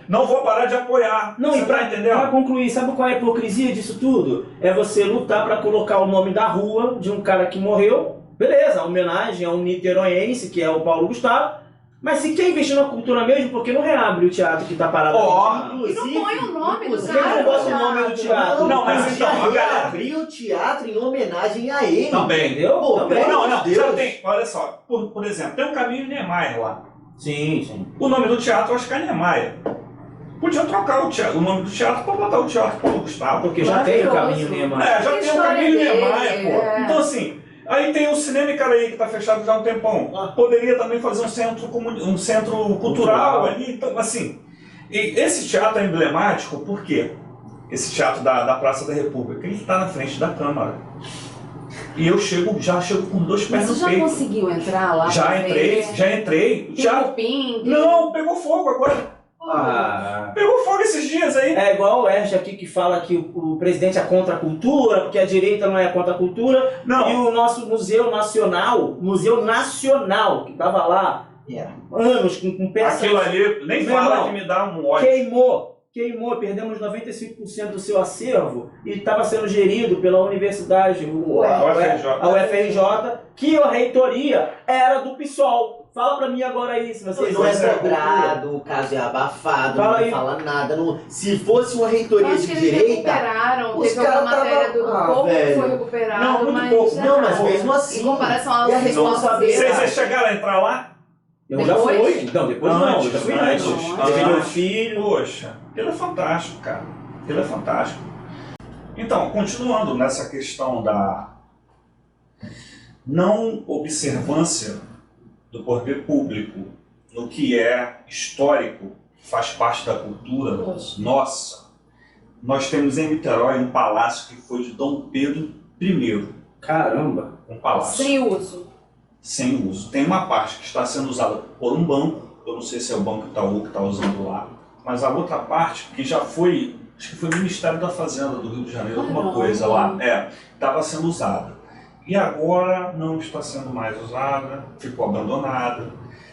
Não vou parar de apoiar. Não, e pra concluir, sabe qual é a hipocrisia disso tudo? É você lutar pra colocar o nome da rua de um cara que morreu, beleza, homenagem a um niteroense, que é o Paulo Gustavo. Mas se quer investir na cultura mesmo, por que não reabre o teatro que tá parado? E não põe o nome do cara. Por que não bota o nome do teatro? Não, mas então, reabrir o teatro em homenagem a ele. Também. Entendeu? Pô, também. Não, já tem. Olha só, por exemplo, tem um Caminho Niemeyer lá. Sim. O nome do teatro eu acho que é Niemeyer. Podia trocar o nome do teatro para botar o Teatro Paulo Gustavo. Porque já tem o Caminho Niemeyer. Já tem o Caminho Niemeyer, pô. Então assim, aí tem o Cinema Icaraí que está fechado já há um tempão. Poderia também fazer um centro cultural ali. Então, assim, e esse teatro é emblemático por quê? Esse teatro da Praça da República, ele está na frente da Câmara. E eu já chego com 2 pés no peito. Você já conseguiu entrar lá? Já entrei. Não, pegou fogo agora. Pegou fogo esses dias aí. É igual o Erge aqui que fala que o presidente é contra a cultura, porque a direita não é contra a cultura. Não. E o nosso Museu Nacional, que estava lá anos com peças. Aquilo ali nem fala que me dá um ódio. Queimou, perdemos 95% do seu acervo e estava sendo gerido pela universidade, a UFRJ, que a reitoria era do PSOL. Fala pra mim agora aí, se vocês não é cobrado, o caso é abafado, não fala nada. Se fosse uma reitoria de direita, teve uma matéria do pouco que foi recuperado. Não, muito pouco. Não, mas mesmo assim. Em comparação a Vocês chegaram a entrar lá? Eu já fui. Não, depois não, eu já fui antes. Teve meu filho. Poxa, aquilo é fantástico, cara. Aquilo é fantástico. Então, continuando nessa questão da não observância do poder público no que é histórico, faz parte da cultura nossa, nós temos em Niterói um palácio que foi de Dom Pedro I. Caramba! Um palácio. Sem uso. Tem uma parte que está sendo usada por um banco, eu não sei se é o Banco Itaú que está usando lá, mas a outra parte, que já foi, acho que foi o Ministério da Fazenda do Rio de Janeiro, alguma coisa lá, estava sendo usada. E agora não está sendo mais usada, ficou abandonada.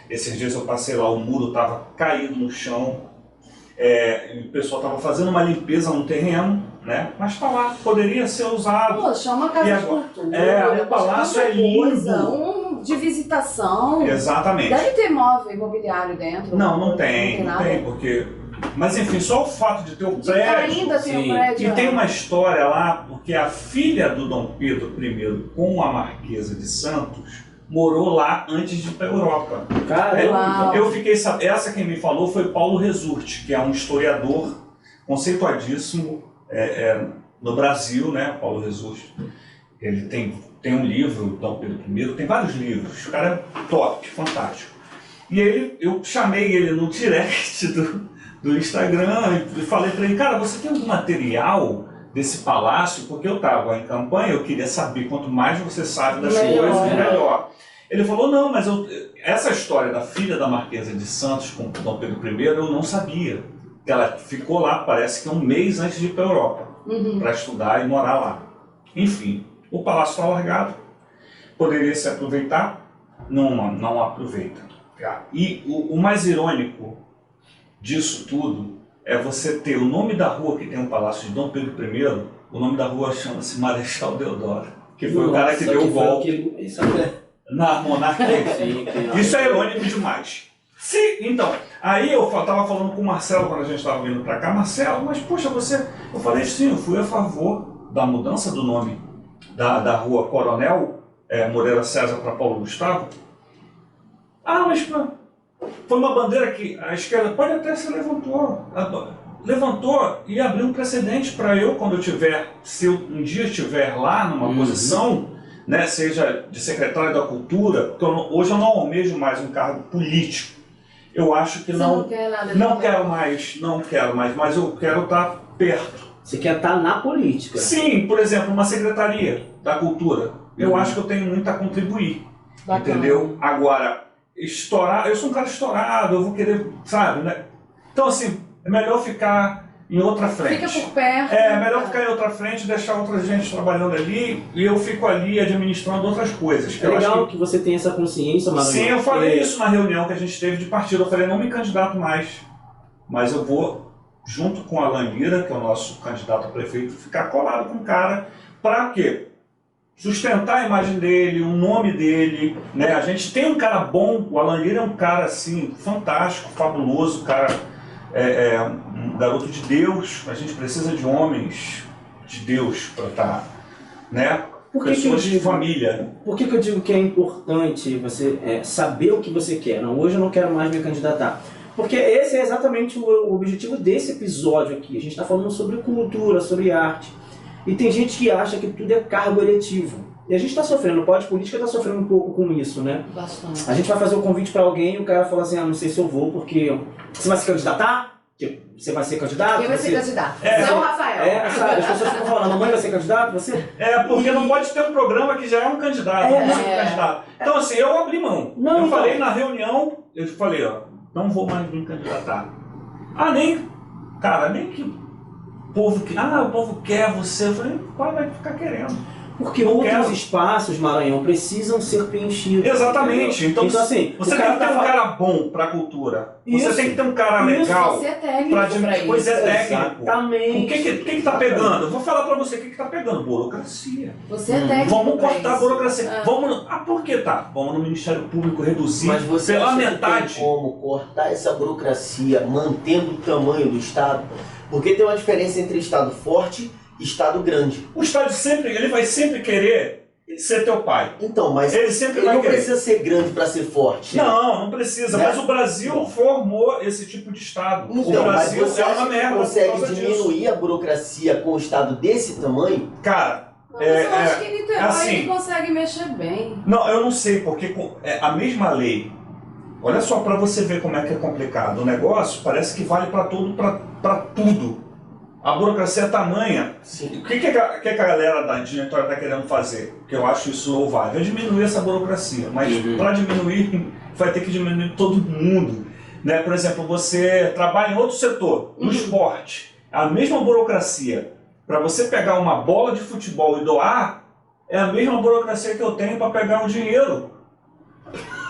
Esses dias eu passei lá, o muro estava caído no chão, o pessoal estava fazendo uma limpeza no terreno, né? Mas está lá, poderia ser usado. Poxa, é uma casa de cultura. O palácio é lindo. De visitação. Exatamente. Deve ter móvel imobiliário dentro. Não tem, porque... Mas enfim, só o fato de ter o prédio... Ainda tem o prédio. E tem uma história lá, porque a filha do Dom Pedro I com a Marquesa de Santos morou lá antes de ir para a Europa. Caramba! Eu fiquei sabendo, essa quem me falou foi Paulo Resurte, que é um historiador conceituadíssimo no Brasil, né, Paulo Resurte. Ele tem um livro, Dom Pedro I, tem vários livros, o cara é top, fantástico. E eu chamei ele no direct do Instagram e falei para ele, cara, você tem algum material desse palácio? Porque eu estava em campanha, eu queria saber, quanto mais você sabe das coisas, melhor. Ele falou, não, mas essa história da filha da Marquesa de Santos com Dom Pedro I, eu não sabia. Ela ficou lá, parece que um mês antes de ir para a Europa, para estudar e morar lá. Enfim, o palácio está largado, poderia se aproveitar, não aproveita. E o mais irônico disso tudo é você ter o nome da rua que tem o palácio de Dom Pedro I, o nome da rua chama-se Marechal Deodoro, que foi o cara que deu o golpe na monarquia. Isso é irônico demais. Então, aí eu estava falando com o Marcelo quando a gente estava vindo para cá, Marcelo, mas poxa, eu falei sim, eu fui a favor da mudança do nome da rua Coronel Moreira César para Paulo Gustavo. Mas foi uma bandeira que a esquerda pode até se levantou e abriu um precedente para eu, quando se eu um dia estiver lá numa posição, né, seja de secretário da Cultura, porque hoje eu não almejo mais um cargo político. Eu acho que não quero mais, mas eu quero estar perto Você quer estar na política. Sim, por exemplo, uma secretaria da cultura. Eu acho que eu tenho muito a contribuir. Bacana. Entendeu? Agora, estourar, eu sou um cara estourado, eu vou querer, sabe, né? Então, assim, é melhor ficar em outra frente. Fica por perto. É, melhor ficar em outra frente, deixar outra gente trabalhando ali e eu fico ali administrando outras coisas. Que É eu legal acho que você tenha essa consciência, Maranhão. Sim, eu falei isso na reunião que a gente teve de partido. Eu falei, não me candidato mais, mas eu vou, junto com o Alan Lira, que é o nosso candidato a prefeito, ficar colado com o cara. Para quê? Sustentar a imagem dele, o nome dele, né? A gente tem um cara bom, o Alan Lira é um cara assim, fantástico, fabuloso, cara um garoto de Deus. A gente precisa de homens de Deus para estar, né? Pessoas de família. Por que eu digo que é importante você saber o que você quer? Não, hoje eu não quero mais me candidatar. Porque esse é exatamente o objetivo desse episódio aqui. A gente está falando sobre cultura, sobre arte. E tem gente que acha que tudo é cargo eletivo. E a gente está sofrendo, o Pode Política está sofrendo um pouco com isso, né? Bastante. A gente vai fazer o convite para alguém e o cara fala assim, não sei se eu vou, porque você vai se candidatar? Tipo, você vai ser candidato? Quem vai ser candidato? É, não, Rafael. Sabe, as pessoas ficam falando, a mamãe vai ser candidato? Você? Porque não pode ter um programa que já é um candidato. Então, assim, eu abri mão. Eu falei na reunião, eu falei, ó, não vou mais me candidatar. Nem que o povo quer você. Eu falei, qual vai ficar querendo? Porque outros espaços, Maranhão, precisam ser preenchidos. Exatamente. Então assim, você tem que ter um cara bom para a cultura. Você tem que ter um cara legal. Você é técnico para isso. Pois é, técnico. Exatamente. O que tá pegando? Eu vou falar para você o que tá pegando. Burocracia. Você é técnico. Vamos cortar a burocracia. Por que tá? Vamos no Ministério Público reduzir Mas você pela acha metade. Que tem como cortar essa burocracia mantendo o tamanho do Estado? Porque tem uma diferença entre Estado forte e Estado grande. O Estado ele vai sempre querer ser teu pai. Então, mas ele sempre não precisa ser grande para ser forte. Não precisa. Né? Mas o Brasil formou esse tipo de Estado. Então, o Brasil mas você é uma merda. Consegue diminuir a burocracia com o Estado desse tamanho? Cara, eu acho que ele consegue mexer bem. Não, eu não sei, porque a mesma lei. Olha só para você ver como é que é complicado. O negócio parece que vale para tudo. A burocracia é tamanha. Sim. O que a galera da diretória está querendo fazer? Que eu acho isso louvável. É diminuir essa burocracia. Mas para diminuir, vai ter que diminuir todo mundo. Né? Por exemplo, você trabalha em outro setor, no esporte. A mesma burocracia. Para você pegar uma bola de futebol e doar, é a mesma burocracia que eu tenho para pegar um dinheiro.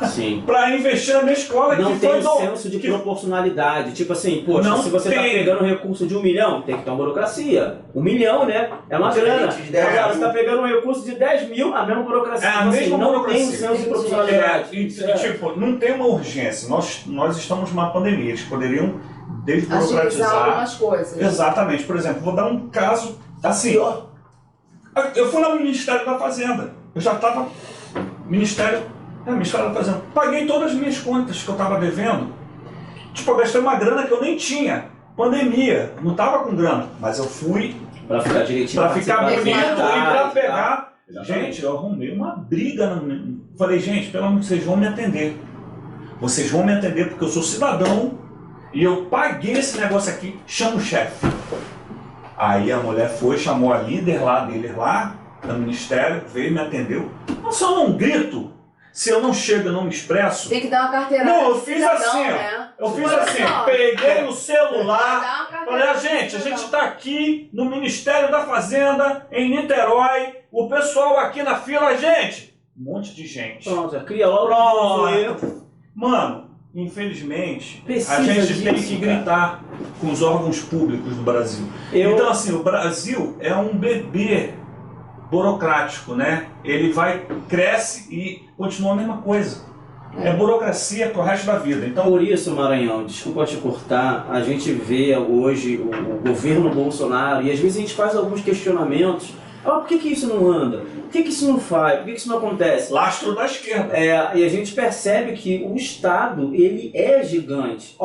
Sim. Para investir na minha escola. Não tem um senso de proporcionalidade. Tipo assim, poxa, se você está pegando um recurso de 1 milhão, tem que ter uma burocracia. 1 milhão, né? É uma grana. Agora, você está pegando um recurso de 10 mil, a mesma burocracia. É a mesma burocracia. Não tem um senso de proporcionalidade. Tipo, não tem uma urgência. Nós estamos numa pandemia. Eles poderiam desburocratizar algumas coisas. Exatamente. Por exemplo, vou dar um caso assim. Eu fui no Ministério da Fazenda. Eu já estava... Ministério da Fazenda. Paguei todas as minhas contas que eu estava devendo. Tipo, eu gastei uma grana que eu nem tinha. Pandemia. Não estava com grana. Mas eu fui... Para ficar direitinho. Para ficar bonito e para pegar... Exatamente. Gente, eu arrumei uma briga. Falei, gente, pelo amor de Deus, vocês vão me atender. Vocês vão me atender porque eu sou cidadão e eu paguei esse negócio aqui. Chama o chefe. Aí a mulher foi, chamou a líder deles lá, no ministério, veio e me atendeu. Não, se eu não grito, se eu não chego e não me expresso... Tem que dar uma carteira. Não, eu fiz assim, né? Eu fiz assim, peguei o celular, falei, gente, a gente está aqui no Ministério da Fazenda, em Niterói, o pessoal aqui na fila, gente, um monte de gente. Pronto, cria logo. Mano, infelizmente, Precisa a gente disso, tem que gritar com os órgãos públicos do Brasil. Então, assim, o Brasil é um bebê burocrático, né? Ele cresce e continua a mesma coisa. É burocracia pro resto da vida. Então, por isso, Maranhão, desculpa te cortar, a gente vê hoje o governo Bolsonaro e às vezes a gente faz alguns questionamentos. Por que isso não anda? Por que isso não faz? Por que isso não acontece? Lastro da esquerda. E a gente percebe que o Estado, ele é gigante.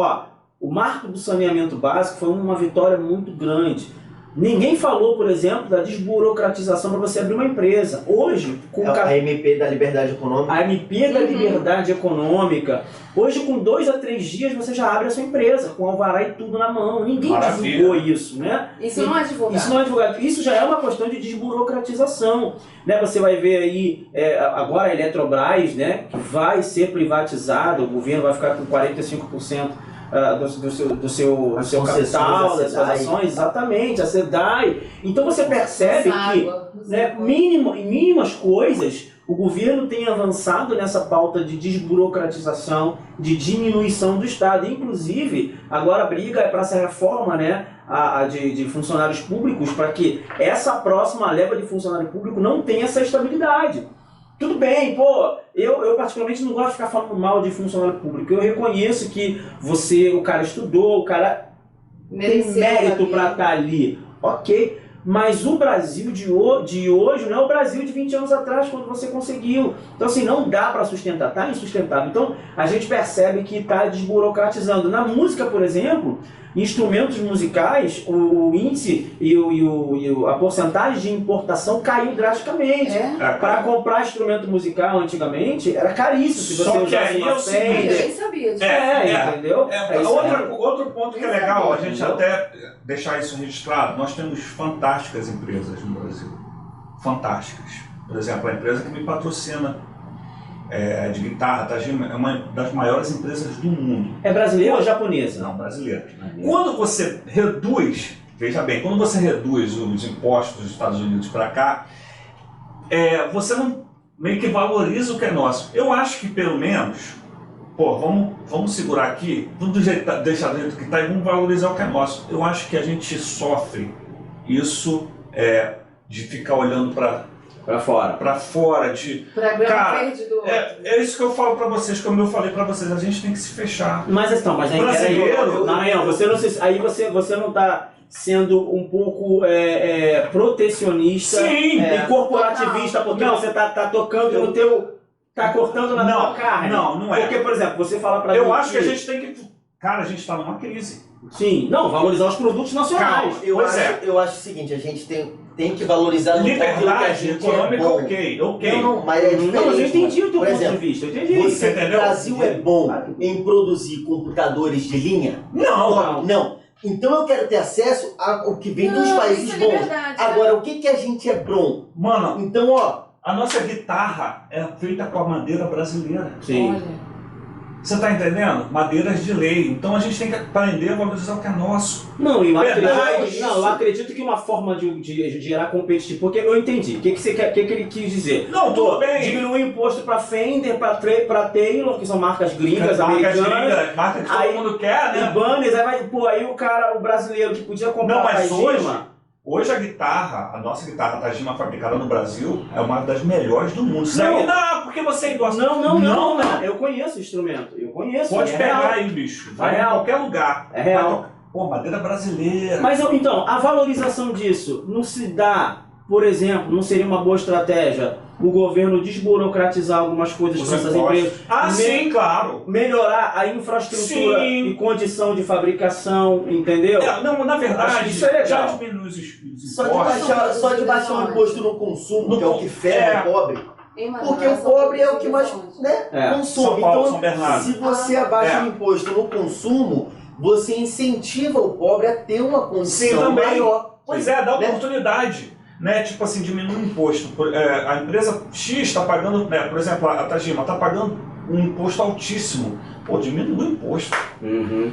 O marco do saneamento básico foi uma vitória muito grande. Ninguém falou, por exemplo, da desburocratização para você abrir uma empresa. Hoje, com a MP da Liberdade Econômica. A MP da Liberdade Econômica. Hoje, com 2 a 3 dias, você já abre a sua empresa, com alvará e tudo na mão. Ninguém divulgou isso, né? Isso não é divulgado. Isso não é divulgado. Isso já é uma questão de desburocratização. Né? Você vai ver aí, agora a Eletrobras, né, que vai ser privatizada, o governo vai ficar com 45%. Do seu capital, das suas ações, exatamente, a SEDAI. Então você percebe que em mínimas coisas o governo tem avançado nessa pauta de desburocratização, de diminuição do Estado. Inclusive, agora a briga é para essa reforma, né, de funcionários públicos, para que essa próxima leva de funcionário público não tenha essa estabilidade. Tudo bem, pô, eu particularmente não gosto de ficar falando mal de funcionário público. Eu reconheço que o cara estudou, o cara tem mérito para estar ali, ok. Mas o Brasil de hoje não é o Brasil de 20 anos atrás, quando você conseguiu. Então, assim, não dá para sustentar, tá insustentável. Então, a gente percebe que está desburocratizando. Na música, por exemplo, instrumentos musicais, o índice e a porcentagem de importação caiu drasticamente. Para comprar instrumento musical antigamente, era caríssimo. Se você usasse uma Fender. Eu nem sabia disso. Entendeu? Outro ponto que é legal a gente até deixar isso registrado, nós temos fantásticas empresas no Brasil. Fantásticas. Por exemplo, a empresa que me patrocina de guitarra, Tajima, é uma das maiores empresas do mundo. É brasileira ou japonesa? Não, brasileira. Quando você reduz, veja bem, quando você reduz os impostos dos Estados Unidos para cá, você não meio que valoriza o que é nosso. Eu acho que pelo menos, vamos segurar aqui, vamos deixar do jeito que está e vamos valorizar o que é nosso. Eu acho que a gente sofre isso de ficar olhando para fora, cara, é isso que eu falo pra vocês, como eu falei pra vocês, a gente tem que se fechar. Mas aí brasileiro, você não tá sendo um pouco protecionista e corporativista, porque você tá tocando no teu, tá cortando na tua carne. Não é. Porque, por exemplo, você fala pra eu acho que a gente tem que, cara, a gente tá numa crise. Sim, valorizar os produtos nacionais. Eu acho o seguinte, a gente tem que valorizar liberdade econômica, ok. Mas é diferente. Mas eu entendi o teu ponto de vista, eu entendi. O Brasil é bom em produzir computadores de linha? Não. Então eu quero ter acesso ao que vem dos países bons. Agora, o que a gente é bom? Mano, então, a nossa guitarra é feita com a madeira brasileira. Sim. Olha. Você está entendendo? Madeiras de lei. Então a gente tem que aprender a valorizar o que é nosso. Eu acredito que uma forma de gerar competitivo, porque eu entendi. O que ele quis dizer? Tudo bem. Diminuir o imposto para Fender, para Taylor, que são marcas gringas, americanas. Marca que todo mundo quer, né? E banners, aí o brasileiro que podia comprar Hoje a nossa guitarra Tajima fabricada no Brasil é uma das melhores do mundo. Porque você gosta. Não. Eu conheço o instrumento. Pode pegar aí, bicho. Vai em qualquer lugar. É real. Madeira brasileira. Mas então, a valorização disso não se dá, por exemplo, não seria uma boa estratégia o governo desburocratizar algumas coisas para essas empresas? Sim, claro. Melhorar a infraestrutura e condição de fabricação, entendeu? Na verdade, isso é legal. Já diminui os impostos. Só de baixar o imposto no consumo, que é o que ferra o pobre. Porque o pobre é o que mais consome. Então, se você abaixa o imposto no consumo, você incentiva o pobre a ter uma condição maior. Pois dá oportunidade. Né? Tipo assim, diminui o imposto. A empresa X está pagando, por exemplo, a Tajima está pagando um imposto altíssimo. Diminui o imposto.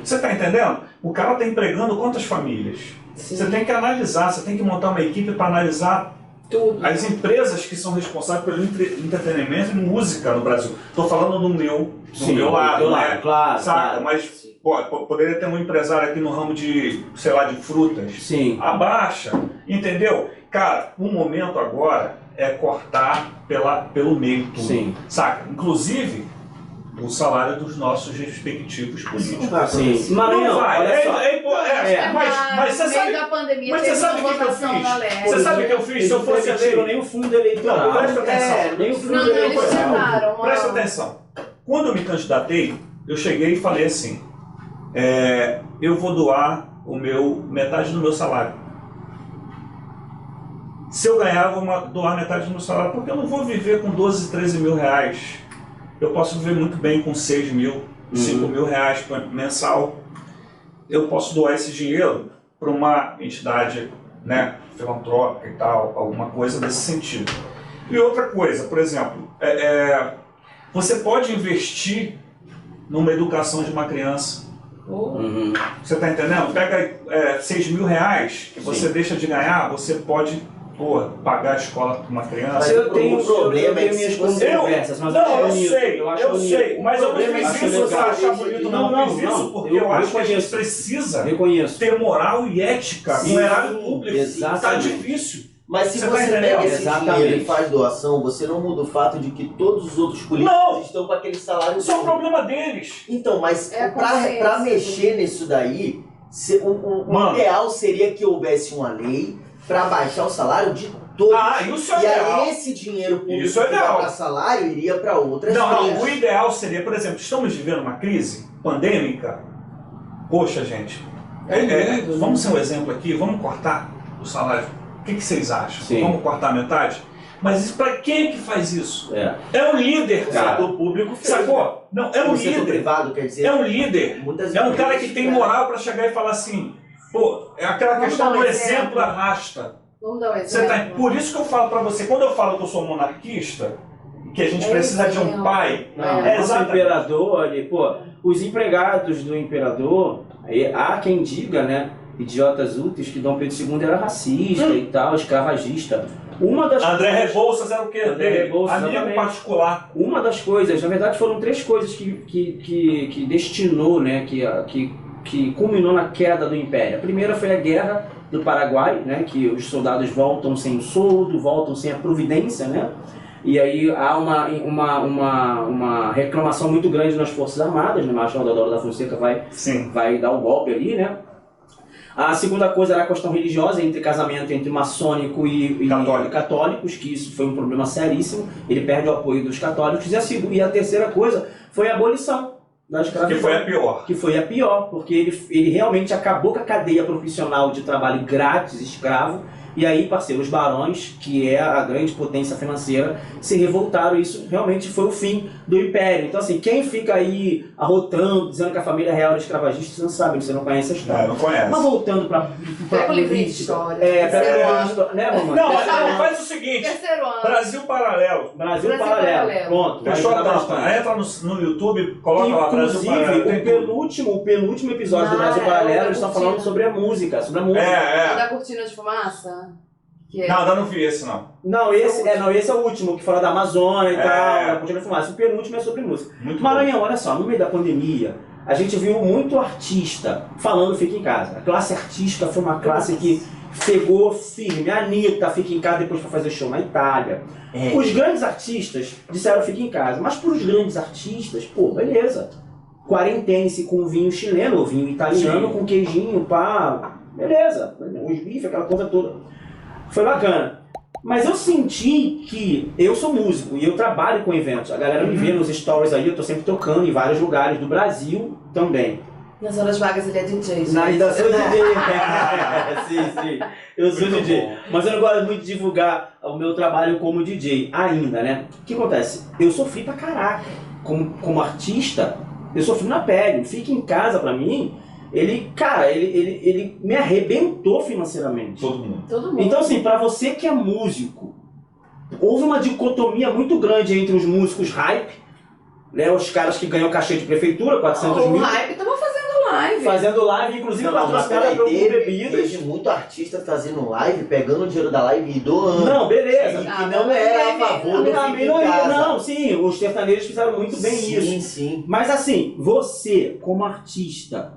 Você está entendendo? O cara está empregando quantas famílias? Sim. Você tem que analisar, você tem que montar uma equipe para analisar tudo. As empresas que são responsáveis pelo entretenimento e música no Brasil. Estou falando do meu lado, né? Claro, saca? Claro. Mas poderia ter um empresário aqui no ramo de, sei lá, de frutas. Sim. Abaixa, entendeu? Cara, o momento agora é cortar pelo meio tudo. Sim. Saca? Inclusive, o salário dos nossos respectivos políticos. Sim. Não vai. Mas você sabe da pandemia, mas você sabe o que eu fiz? Você sabe o que eu fiz? Se eu fosse eleito, nem o fundo eleitoral. Não, presta atenção. Nem o fundo eleitoral. Presta atenção. Quando eu me candidatei, eu cheguei e falei assim, eu vou doar metade do meu salário se eu ganhava, doar metade do meu salário, porque eu não vou viver com 12, 13 mil reais. Eu posso viver muito bem com 6 mil, 5 mil reais mensal. Eu posso doar esse dinheiro para uma entidade, né, filantrópica e tal, alguma coisa desse sentido. E outra coisa, por exemplo, você pode investir numa educação de uma criança. Você está entendendo? Pega 6 mil reais que você deixa de ganhar, você pode pagar a escola para uma criança. Mas eu tenho um problema é que minhas se você... conversas, mas eu sei, mas eu não fiz isso legal. para achar bonito, não fiz isso porque eu acho que a gente precisa ter moral e ética no erário público. Está difícil. Mas se Você você tá pega esse Exatamente. dinheiro e faz doação, você não muda o fato de que todos os outros políticos estão com aquele salário. Isso é um problema deles. Então, mas É a pra consciência. mexer nisso daí, o ideal seria que houvesse uma lei para baixar o salário de todos. Isso é E legal. aí esse dinheiro público Isso é que legal. vai para salário iria para outras Não, coisas. o ideal seria, por exemplo, estamos vivendo uma crise pandêmica. Poxa, gente, vamos ser um exemplo aqui, vamos cortar o salário. O que vocês acham? Sim. Vamos cortar metade? Mas isso para quem que faz isso? É um líder, O cara. setor público fez. Sacou? Não, é um O setor líder. privado, quer dizer... É um líder. Muitas É um cara empresas que tem fizeram. moral para chegar e falar assim, é aquela Vamos questão dar um do exemplo. exemplo arrasta. Vamos dar um Você exemplo. por isso que eu falo para você, quando eu falo que eu sou monarquista, que a gente precisa de um pai, Não, É, nosso imperador, os empregados do imperador, há quem diga, né, idiotas úteis, que Dom Pedro II era racista e tal, escravagista. Uma das André Rebouças era o quê? André Rebouças, Amigo exatamente. particular. Uma das coisas, na verdade foram 3 coisas que destinou, né, que culminou na queda do Império. A primeira foi a Guerra do Paraguai, né, que os soldados voltam sem soldo, voltam sem a providência, né, e aí há uma reclamação muito grande nas Forças Armadas, né, Marechal Deodoro da Fonseca vai dar o golpe ali, né. A segunda coisa era a questão religiosa, entre casamento entre maçônico e católicos, que isso foi um problema seríssimo, ele perde o apoio dos católicos. E a terceira coisa foi a abolição da escravidão. Que foi a pior. Que foi a pior, porque ele realmente acabou com a cadeia profissional de trabalho grátis, escravo, e aí, parceiro, os barões, que é a grande potência financeira, se revoltaram, e isso realmente foi o fim do Império. Então, assim, quem fica aí arrotando, dizendo que a família real era escravagista, você não sabe, você não conhece a história. Não conhece. Mas voltando para Pega o livrinho de história. pega o Terceiro livro de ano. história, né, mamãe? Não, Terceiro ano. mas faz o seguinte, Terceiro ano. Brasil Paralelo. Brasil Brasil Paralelo. Paralelo. Pronto. vai Fechou a ajudar tampa. bastante. Entra no YouTube, coloca lá Brasil Inclusive, Paralelo. tem tudo. o penúltimo episódio do Brasil Ah, Paralelo, é, eles estão cortina. falando sobre a música, É da cortina de fumaça? Que é... Não, ainda não vi esse não. Não, esse é o último, que fala da Amazônia e tal, da cortina de fumaça. O penúltimo é sobre música. Muito bom. Maranhão, olha só, no meio da pandemia, a gente viu muito artista falando fica em casa. A classe artística foi uma classe que pegou firme. A Anitta fica em casa depois para fazer show na Itália. Os grandes artistas disseram fica em casa, mas para os grandes artistas, beleza. Quarentene-se com vinho chileno, ou vinho italiano, com queijinho, pá, beleza. Os bifes, aquela coisa toda. Foi bacana. Mas eu senti que eu sou músico e eu trabalho com eventos. A galera me vê nos stories aí, eu tô sempre tocando em vários lugares do Brasil também. Nas horas vagas ele é DJ. Ainda sou DJ. Sim. Eu sou DJ. Mas eu não gosto muito de divulgar o meu trabalho como DJ ainda, né? O que acontece? Eu sofri pra caraca. Como artista, eu sofri na pele. Fica em casa pra mim. Ele me arrebentou financeiramente. Todo mundo. Todo mundo. Então, assim, pra você que é músico, houve uma dicotomia muito grande entre os músicos hype, né, os caras que ganham cachê de prefeitura, 400 o mil, hype tava fazendo live. fazendo live, inclusive patrocinada por bebidas. Teve muito artista fazendo live, pegando o dinheiro da live e doando. Não, beleza. E que não era a favor do A fica em minoria, casa. não, sim, os sertanejos fizeram muito bem isso. Sim. Mas assim, você, como artista,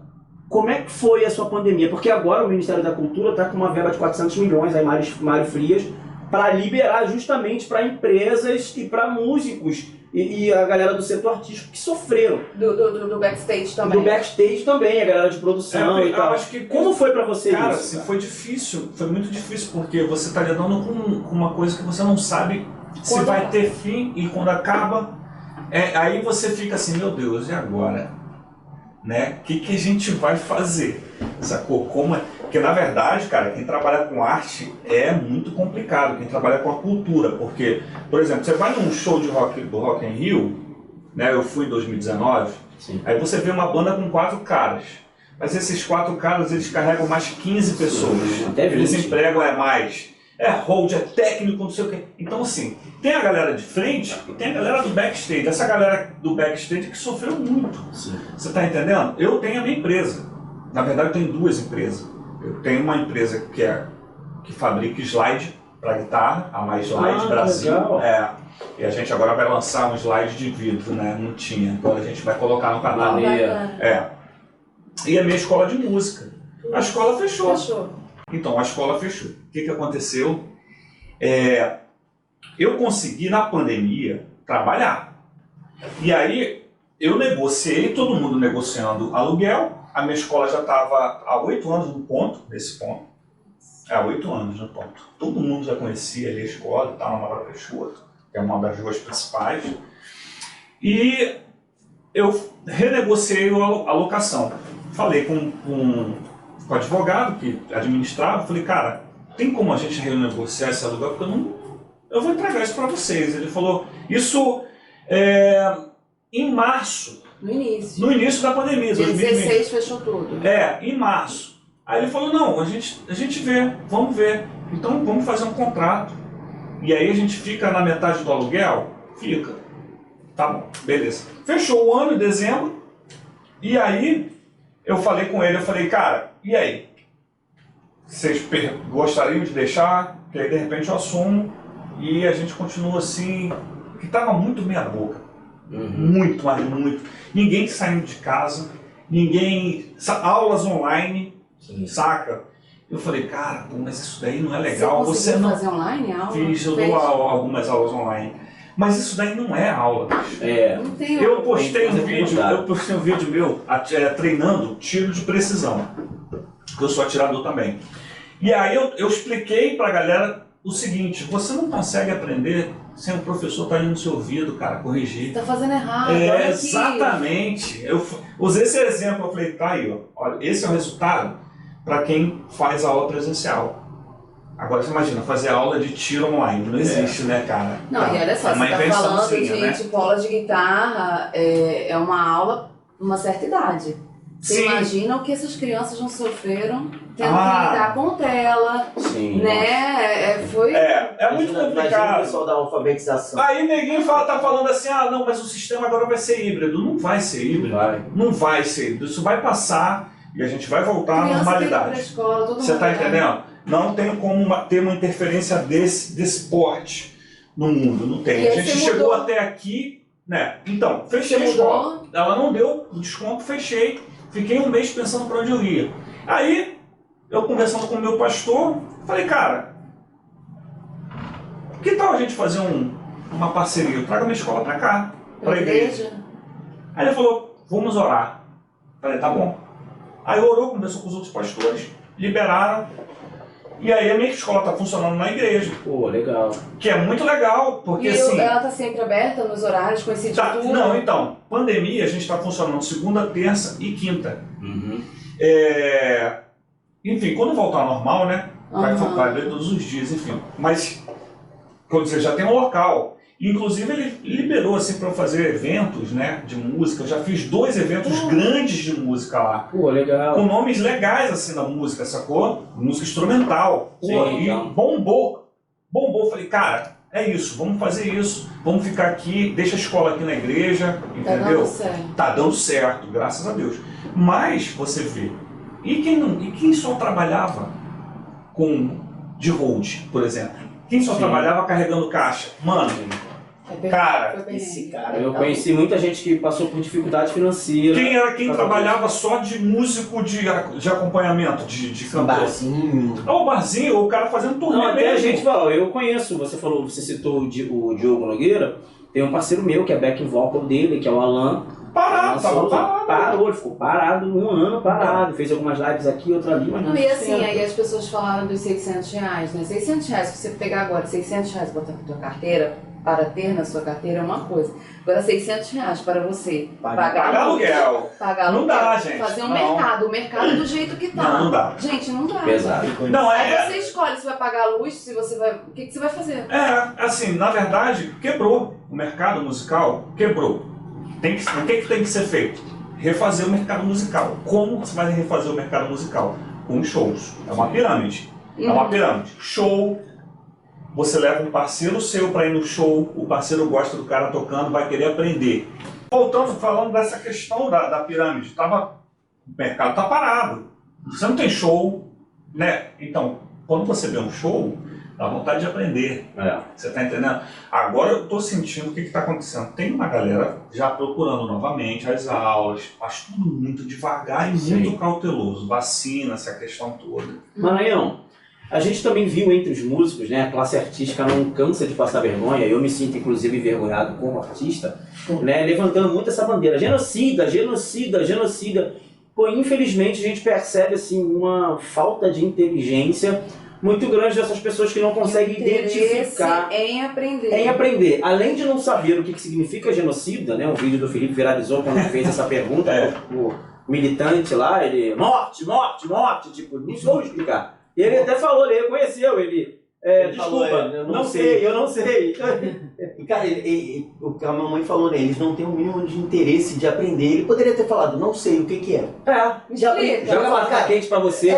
como é que foi a sua pandemia? Porque agora o Ministério da Cultura está com uma verba de 400 milhões, aí Mário Frias, para liberar justamente para empresas e para músicos e a galera do setor artístico que sofreram. Do backstage também. Do backstage também, a galera de produção e tal. Acho que Como foi para você cara, isso? Assim, foi difícil, foi muito difícil, porque você está lidando com uma coisa que você não sabe se vai ter fim e quando acaba, aí você fica assim, meu Deus, e agora? né? O que a gente vai fazer? Sacou? Porque na verdade, cara, quem trabalha com arte é muito complicado, quem trabalha com a cultura, porque, por exemplo, você vai num show de rock do Rock in Rio, né? Eu fui em 2019, Sim. aí você vê uma banda com 4 caras. Mas esses 4 caras, eles carregam mais 15 pessoas. Até 20. Eles empregam mais. É hold, é técnico, não sei o quê. Então, assim, tem a galera de frente e tem a galera do backstage. Essa galera do backstage que sofreu muito. Sim. Você tá entendendo? Eu tenho a minha empresa. Na verdade, eu tenho 2 empresas. Eu tenho uma empresa que fabrica slide para guitarra, a Mais Slide Brasil. Legal. E a gente agora vai lançar um slide de vidro, né? Não tinha. Agora a gente vai colocar no canal. Maneiro. E a minha escola de música. A escola fechou. Fechou. Então, a escola fechou. O que aconteceu? Eu consegui, na pandemia, trabalhar. E aí, eu negociei, todo mundo negociando aluguel. A minha escola já estava há 8 anos no ponto, nesse ponto. Há 8 anos no ponto. Todo mundo já conhecia ali a escola, estava na Mara Peixoto, que é uma das ruas principais. E eu renegociei a locação. Falei com o advogado que administrava, falei, cara, tem como a gente renegociar esse aluguel? Porque eu vou entregar isso para vocês. Ele falou, isso em março. No início. No início da pandemia, Dia 2020. 16 fechou tudo. Em março. Aí ele falou, não, a gente vê, vamos ver. Então vamos fazer um contrato. E aí a gente fica na metade do aluguel? Fica. Tá bom, beleza. Fechou o ano em dezembro. E aí eu falei com ele, eu falei, cara, e aí? Vocês gostariam de deixar? Que aí de repente eu assumo e a gente continua assim, que tava muito meia boca. Muito, mas muito. Ninguém saindo de casa, aulas online, saca? Eu falei, cara, pô, mas isso daí não é legal. Você não fazer online aula? eu dou algumas aulas online. Mas isso daí não é aula. Não tem Eu postei um vídeo meu treinando tiro de precisão. Porque eu sou atirador também. E aí eu expliquei pra galera o seguinte, você não consegue aprender sem o professor estar ali no seu ouvido, cara, corrigir. Tá fazendo errado. Olha Exatamente. Eu usei esse exemplo, eu falei, tá aí, ó, olha, esse é o resultado para quem faz a aula presencial. Agora você imagina, fazer aula de tiro online, não existe, né, cara? Não, e olha só, você tá falando de tipo, aula de guitarra, é uma aula numa certa idade. Você imagina o que essas crianças não sofreram tendo que lidar com tela, né? É Imagina muito o complicado. pessoal da alfabetização. Aí ninguém tá falando assim, não, mas o sistema agora vai ser híbrido. Não vai ser híbrido. Não vai ser híbrido. Isso vai passar e a gente vai voltar à normalidade. Escola, você tá entendendo? Não tem como ter uma interferência desse porte no mundo. Não tem. A gente chegou até aqui, né? Então, fechei a escola. Ela não deu o desconto, fechei. Fiquei um mês pensando para onde eu ia. Aí, eu conversando com o meu pastor, falei, cara, que tal a gente fazer uma parceria? Eu trago a minha escola para cá, para a igreja. Aí ele falou, vamos orar. Falei, tá bom. Aí orou, conversou com os outros pastores, liberaram. E aí a minha escola está funcionando na igreja. Pô, legal. Que é muito legal, porque assim... ela está sempre aberta nos horários, coincide tudo? Não, então, pandemia a gente está funcionando segunda, terça e quinta. Enfim, quando voltar ao normal, né? Vai ver todos os dias, enfim. Mas, quando você já tem um local. Inclusive ele liberou assim para eu fazer eventos, né, de música. Eu já fiz 2 eventos grandes de música lá. Pô, legal. Com nomes legais assim da música, sacou? Música instrumental. Pô, e bombou. Falei, cara, é isso, vamos fazer isso. Vamos ficar aqui, deixa a escola aqui na igreja, entendeu? Tá dando certo. Tá dando certo, graças a Deus. Mas você vê, e quem só trabalhava de hold, por exemplo? Quem só trabalhava carregando caixa? Mano, cara, esse cara. Eu conheci muita gente que passou por dificuldade financeira. Quem trabalhava só de músico de acompanhamento, de cantor? Barzinho. Ou barzinho, ou o cara fazendo turnê mesmo. Até a gente, eu conheço, você citou o Diogo Nogueira, tem um parceiro meu que é back vocal dele, que é o Alan. Parou, ele ficou parado, 1 ano parado, fez algumas lives aqui, outra ali, mas não. E assim, aí as pessoas falaram dos R$600, né? R$600, se você pegar agora R$600 e botar na tua carteira, para ter na sua carteira é uma coisa. Agora, R$600 para você Pagar aluguel. pagar Não aluguel, dá, gente. fazer um Não. o mercado do jeito que tá. Não dá. Gente, não dá. Pesado. Não, Aí você escolhe se vai pagar a luz, se você vai. O que você vai fazer? assim, na verdade, quebrou. O mercado musical quebrou. O que tem que ser feito? Refazer o mercado musical. Como você vai refazer o mercado musical? Com shows. É uma pirâmide. É uma pirâmide. Show. Você leva um parceiro seu para ir no show, o parceiro gosta do cara tocando, vai querer aprender. Voltando, falando dessa questão da pirâmide, o mercado está parado. Você não tem show, né? Então, quando você vê um show, dá vontade de aprender. Você está entendendo? Agora eu estou sentindo o que está acontecendo. Tem uma galera já procurando novamente as aulas, mas tudo muito devagar e muito cauteloso. Vacina, essa questão toda. Maranhão, a gente também viu entre os músicos, né, a classe artística não cansa de passar vergonha, eu me sinto inclusive envergonhado como artista, né, levantando muito essa bandeira, genocida, genocida, genocida. Pô, infelizmente a gente percebe assim, uma falta de inteligência muito grande dessas pessoas que não conseguem identificar em aprender. Em aprender. Além de não saber o que significa genocida, né, um vídeo do Felipe viralizou quando ele fez essa pergunta pro militante lá, ele, morte, morte, morte, tipo, não vou explicar. E ele até falou, ele reconheceu, ele desculpa, falou, eu não sei. E cara, o que a mamãe falou, né? Eles não têm o mínimo de interesse de aprender. Ele poderia ter falado, não sei o que é. Joga uma quente pra você.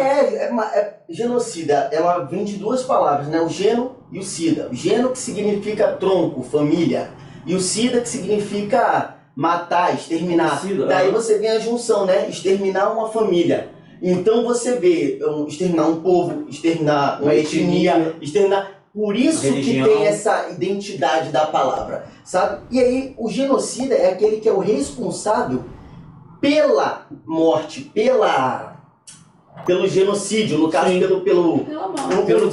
Genocida, ela vem de duas palavras, né? O geno e o sida. O geno que significa tronco, família. E o sida que significa matar, exterminar. Daí você vem a junção, né? Exterminar uma família. Então você vê exterminar um povo, exterminar uma etnia, exterminar... Por isso que tem essa identidade da palavra, sabe? E aí o genocida é aquele que é o responsável pela morte, pelo genocídio, no caso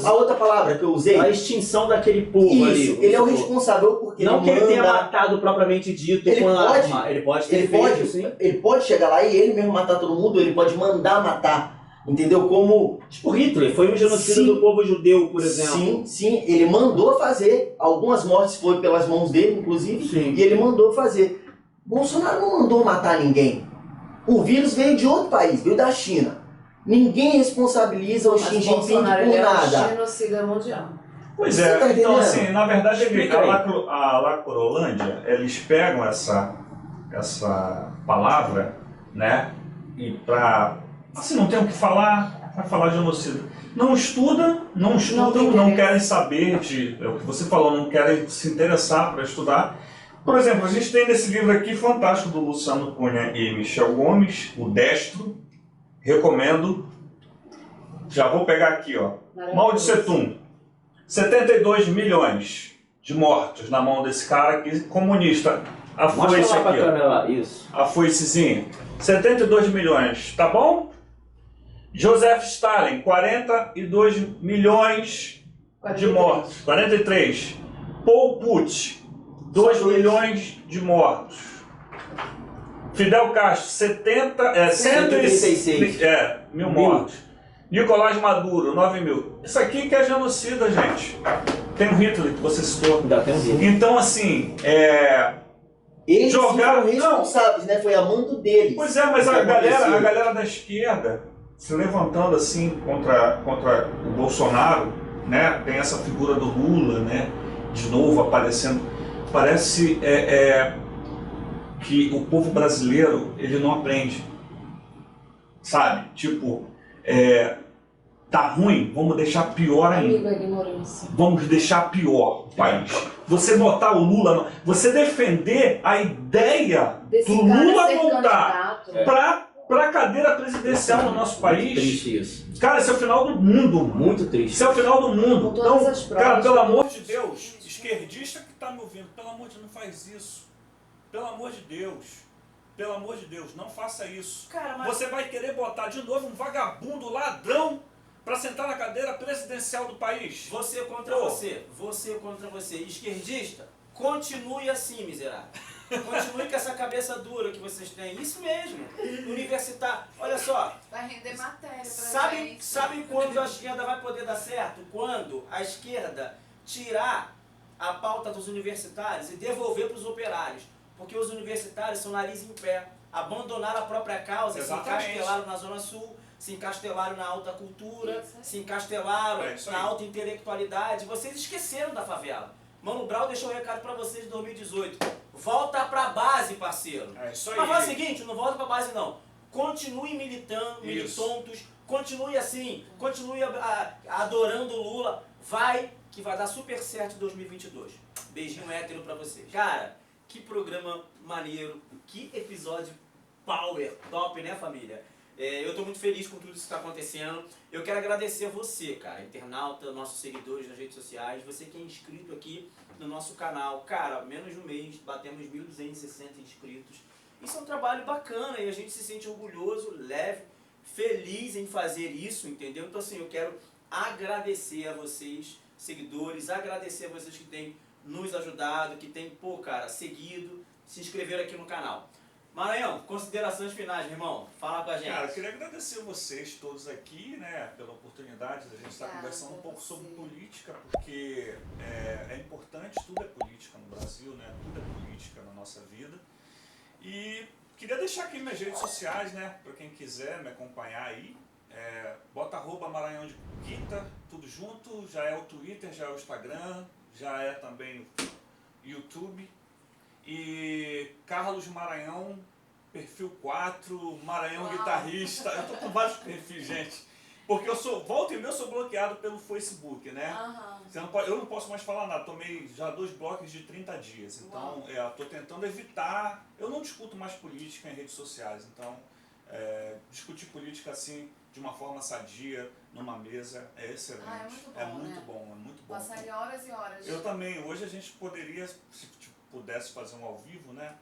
a outra palavra que eu usei. A extinção daquele povo ali. Isso, ele é o responsável porque não que ele tenha matado propriamente dito com a arma. Ele pode ter feito, sim. Ele pode chegar lá e ele mesmo matar todo mundo, ele pode mandar matar. Entendeu? Como... Tipo Hitler, foi um genocida do povo judeu, por exemplo. Sim, ele mandou fazer. Algumas mortes foram pelas mãos dele, inclusive. Sim. E ele mandou fazer. Bolsonaro não mandou matar ninguém. O vírus veio de outro país, veio da China. Ninguém responsabiliza o Xi Jinping por nada. É um genocida mundial. Pois é, tá então assim, na verdade a Lacrolândia, eles pegam essa palavra, né, e pra... Assim, não tem o que falar, vai falar genocida. Não estudam, não querem saber é o que você falou, não querem se interessar para estudar. Por exemplo, a gente tem nesse livro aqui fantástico do Luciano Cunha e Michel Gomes, O Destro. Recomendo. Já vou pegar aqui, ó. Mao Tse Tung. 72 milhões de mortos na mão desse cara aqui, comunista. A foice aqui, ó. Isso. A foicezinha. 72 milhões, tá bom? Joseph Stalin, 42 milhões de mortos. 43. Pol Pot, 2 milhões de mortos. Fidel Castro, 136 mil mortos. Nicolás Maduro, 9 mil. Isso aqui que é genocida, gente. Tem o Hitler que você citou. Então, assim, eles foram responsáveis, né? Foi a mando deles. Pois é, mas a galera da esquerda se levantando assim contra o Bolsonaro, né? Tem essa figura do Lula, né? De novo aparecendo. Parece que o povo brasileiro ele não aprende, sabe? Tipo, tá ruim, vamos deixar pior ainda. Vamos deixar pior o país. Você botar o Lula, você defender a ideia do Lula voltar para a cadeira presidencial no nosso país. Triste isso. Cara, esse é o final do mundo. Muito triste. Esse é o final do mundo. Então, cara, pelo amor de Deus, esquerdista que tá me ouvindo, pelo amor de Deus, não faz isso. Pelo amor de Deus. Pelo amor de Deus, não faça isso. Cara, mas... Você vai querer botar de novo um vagabundo ladrão para sentar na cadeira presidencial do país. Você contra você. Você contra você. Esquerdista, continue assim, miserável. Continue com essa cabeça dura que vocês têm. Isso mesmo. Universitário. Olha só. Vai render matéria pra Sabe quando a esquerda vai poder dar certo? Quando a esquerda tirar a pauta dos universitários e devolver para os operários. Porque os universitários são nariz em pé, abandonaram a própria causa, Exatamente. se encastelaram na Zona Sul, se encastelaram na alta cultura, Isso aí. se encastelaram É isso aí. na alta intelectualidade. Vocês esqueceram da favela. Mano Brown deixou um recado pra vocês em 2018. Volta pra base, parceiro. É isso aí. Mas faz o seguinte, não volta pra base não. Continue militando, Isso. militontos, continue assim, continue adorando o Lula. Que vai dar super certo em 2022. Beijinho hétero pra vocês. Cara, que programa maneiro, que episódio power, top, né, família? Eu tô muito feliz com tudo isso que tá acontecendo. Eu quero agradecer a você, cara, internauta, nossos seguidores nas redes sociais, você que é inscrito aqui no nosso canal. Cara, menos de um mês, batemos 1.260 inscritos. Isso é um trabalho bacana e a gente se sente orgulhoso, leve, feliz em fazer isso, entendeu? Então assim, eu quero agradecer a vocês, seguidores, agradecer a vocês que têm nos ajudado, que têm, seguido, se inscreveram aqui no canal. Maranhão, considerações finais, meu irmão. Fala com a gente. Cara, eu queria agradecer vocês todos aqui, né, pela oportunidade de a gente estar Obrigada conversando um pouco você. sobre política, porque é importante, tudo é política no Brasil, né, tudo é política na nossa vida. E queria deixar aqui minhas redes sociais, né, para quem quiser me acompanhar aí. Bota @Maranhão de Guita, tudo junto, já é o Twitter, já é o Instagram, já é também o YouTube. E Carlos Maranhão, perfil 4, Maranhão Uau. Guitarrista. Eu tô com vários perfis, gente. Porque volta e meia eu sou bloqueado pelo Facebook, né? Aham. Eu não posso mais falar nada, tomei já 2 blocos de 30 dias. Então, tô tentando evitar. Eu não discuto mais política em redes sociais. Então, discutir política assim, de uma forma sadia, numa mesa, é excelente. É muito bom, né? bom, é muito bom. Passarem horas e horas. Eu também. Hoje a gente poderia, se pudesse fazer um ao vivo, né?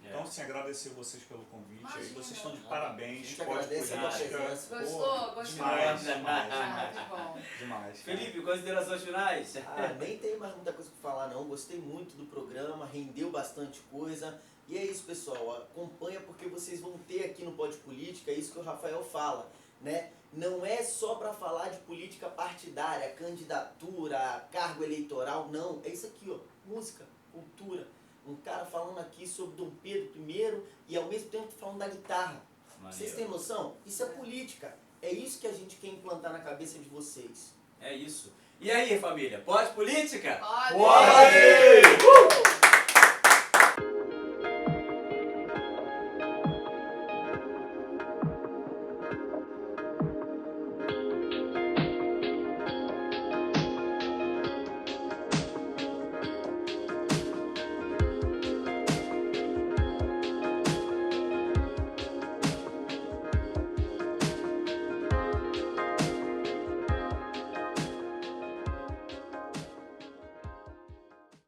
Então, assim, agradecer vocês pelo convite. Imagina. Aí vocês estão de A parabéns. gente Pode agradece a tua política. presença. Gostou? Demais, demais, Ah, demais. que bom. Demais. cara. Felipe, considerações finais? Nem tem mais muita coisa pra falar não, gostei muito do programa, rendeu bastante coisa. E é isso, pessoal, acompanha porque vocês vão ter aqui no Pod Política, é isso que o Rafael fala, né? Não é só para falar de política partidária, candidatura, cargo eleitoral, não. É isso aqui, ó, música, cultura. Um cara falando aqui sobre Dom Pedro I e ao mesmo tempo falando da guitarra. Vocês têm noção? Isso é política. É isso que a gente quer implantar na cabeça de vocês. É isso. E aí, família, pode política? Pode! Pode!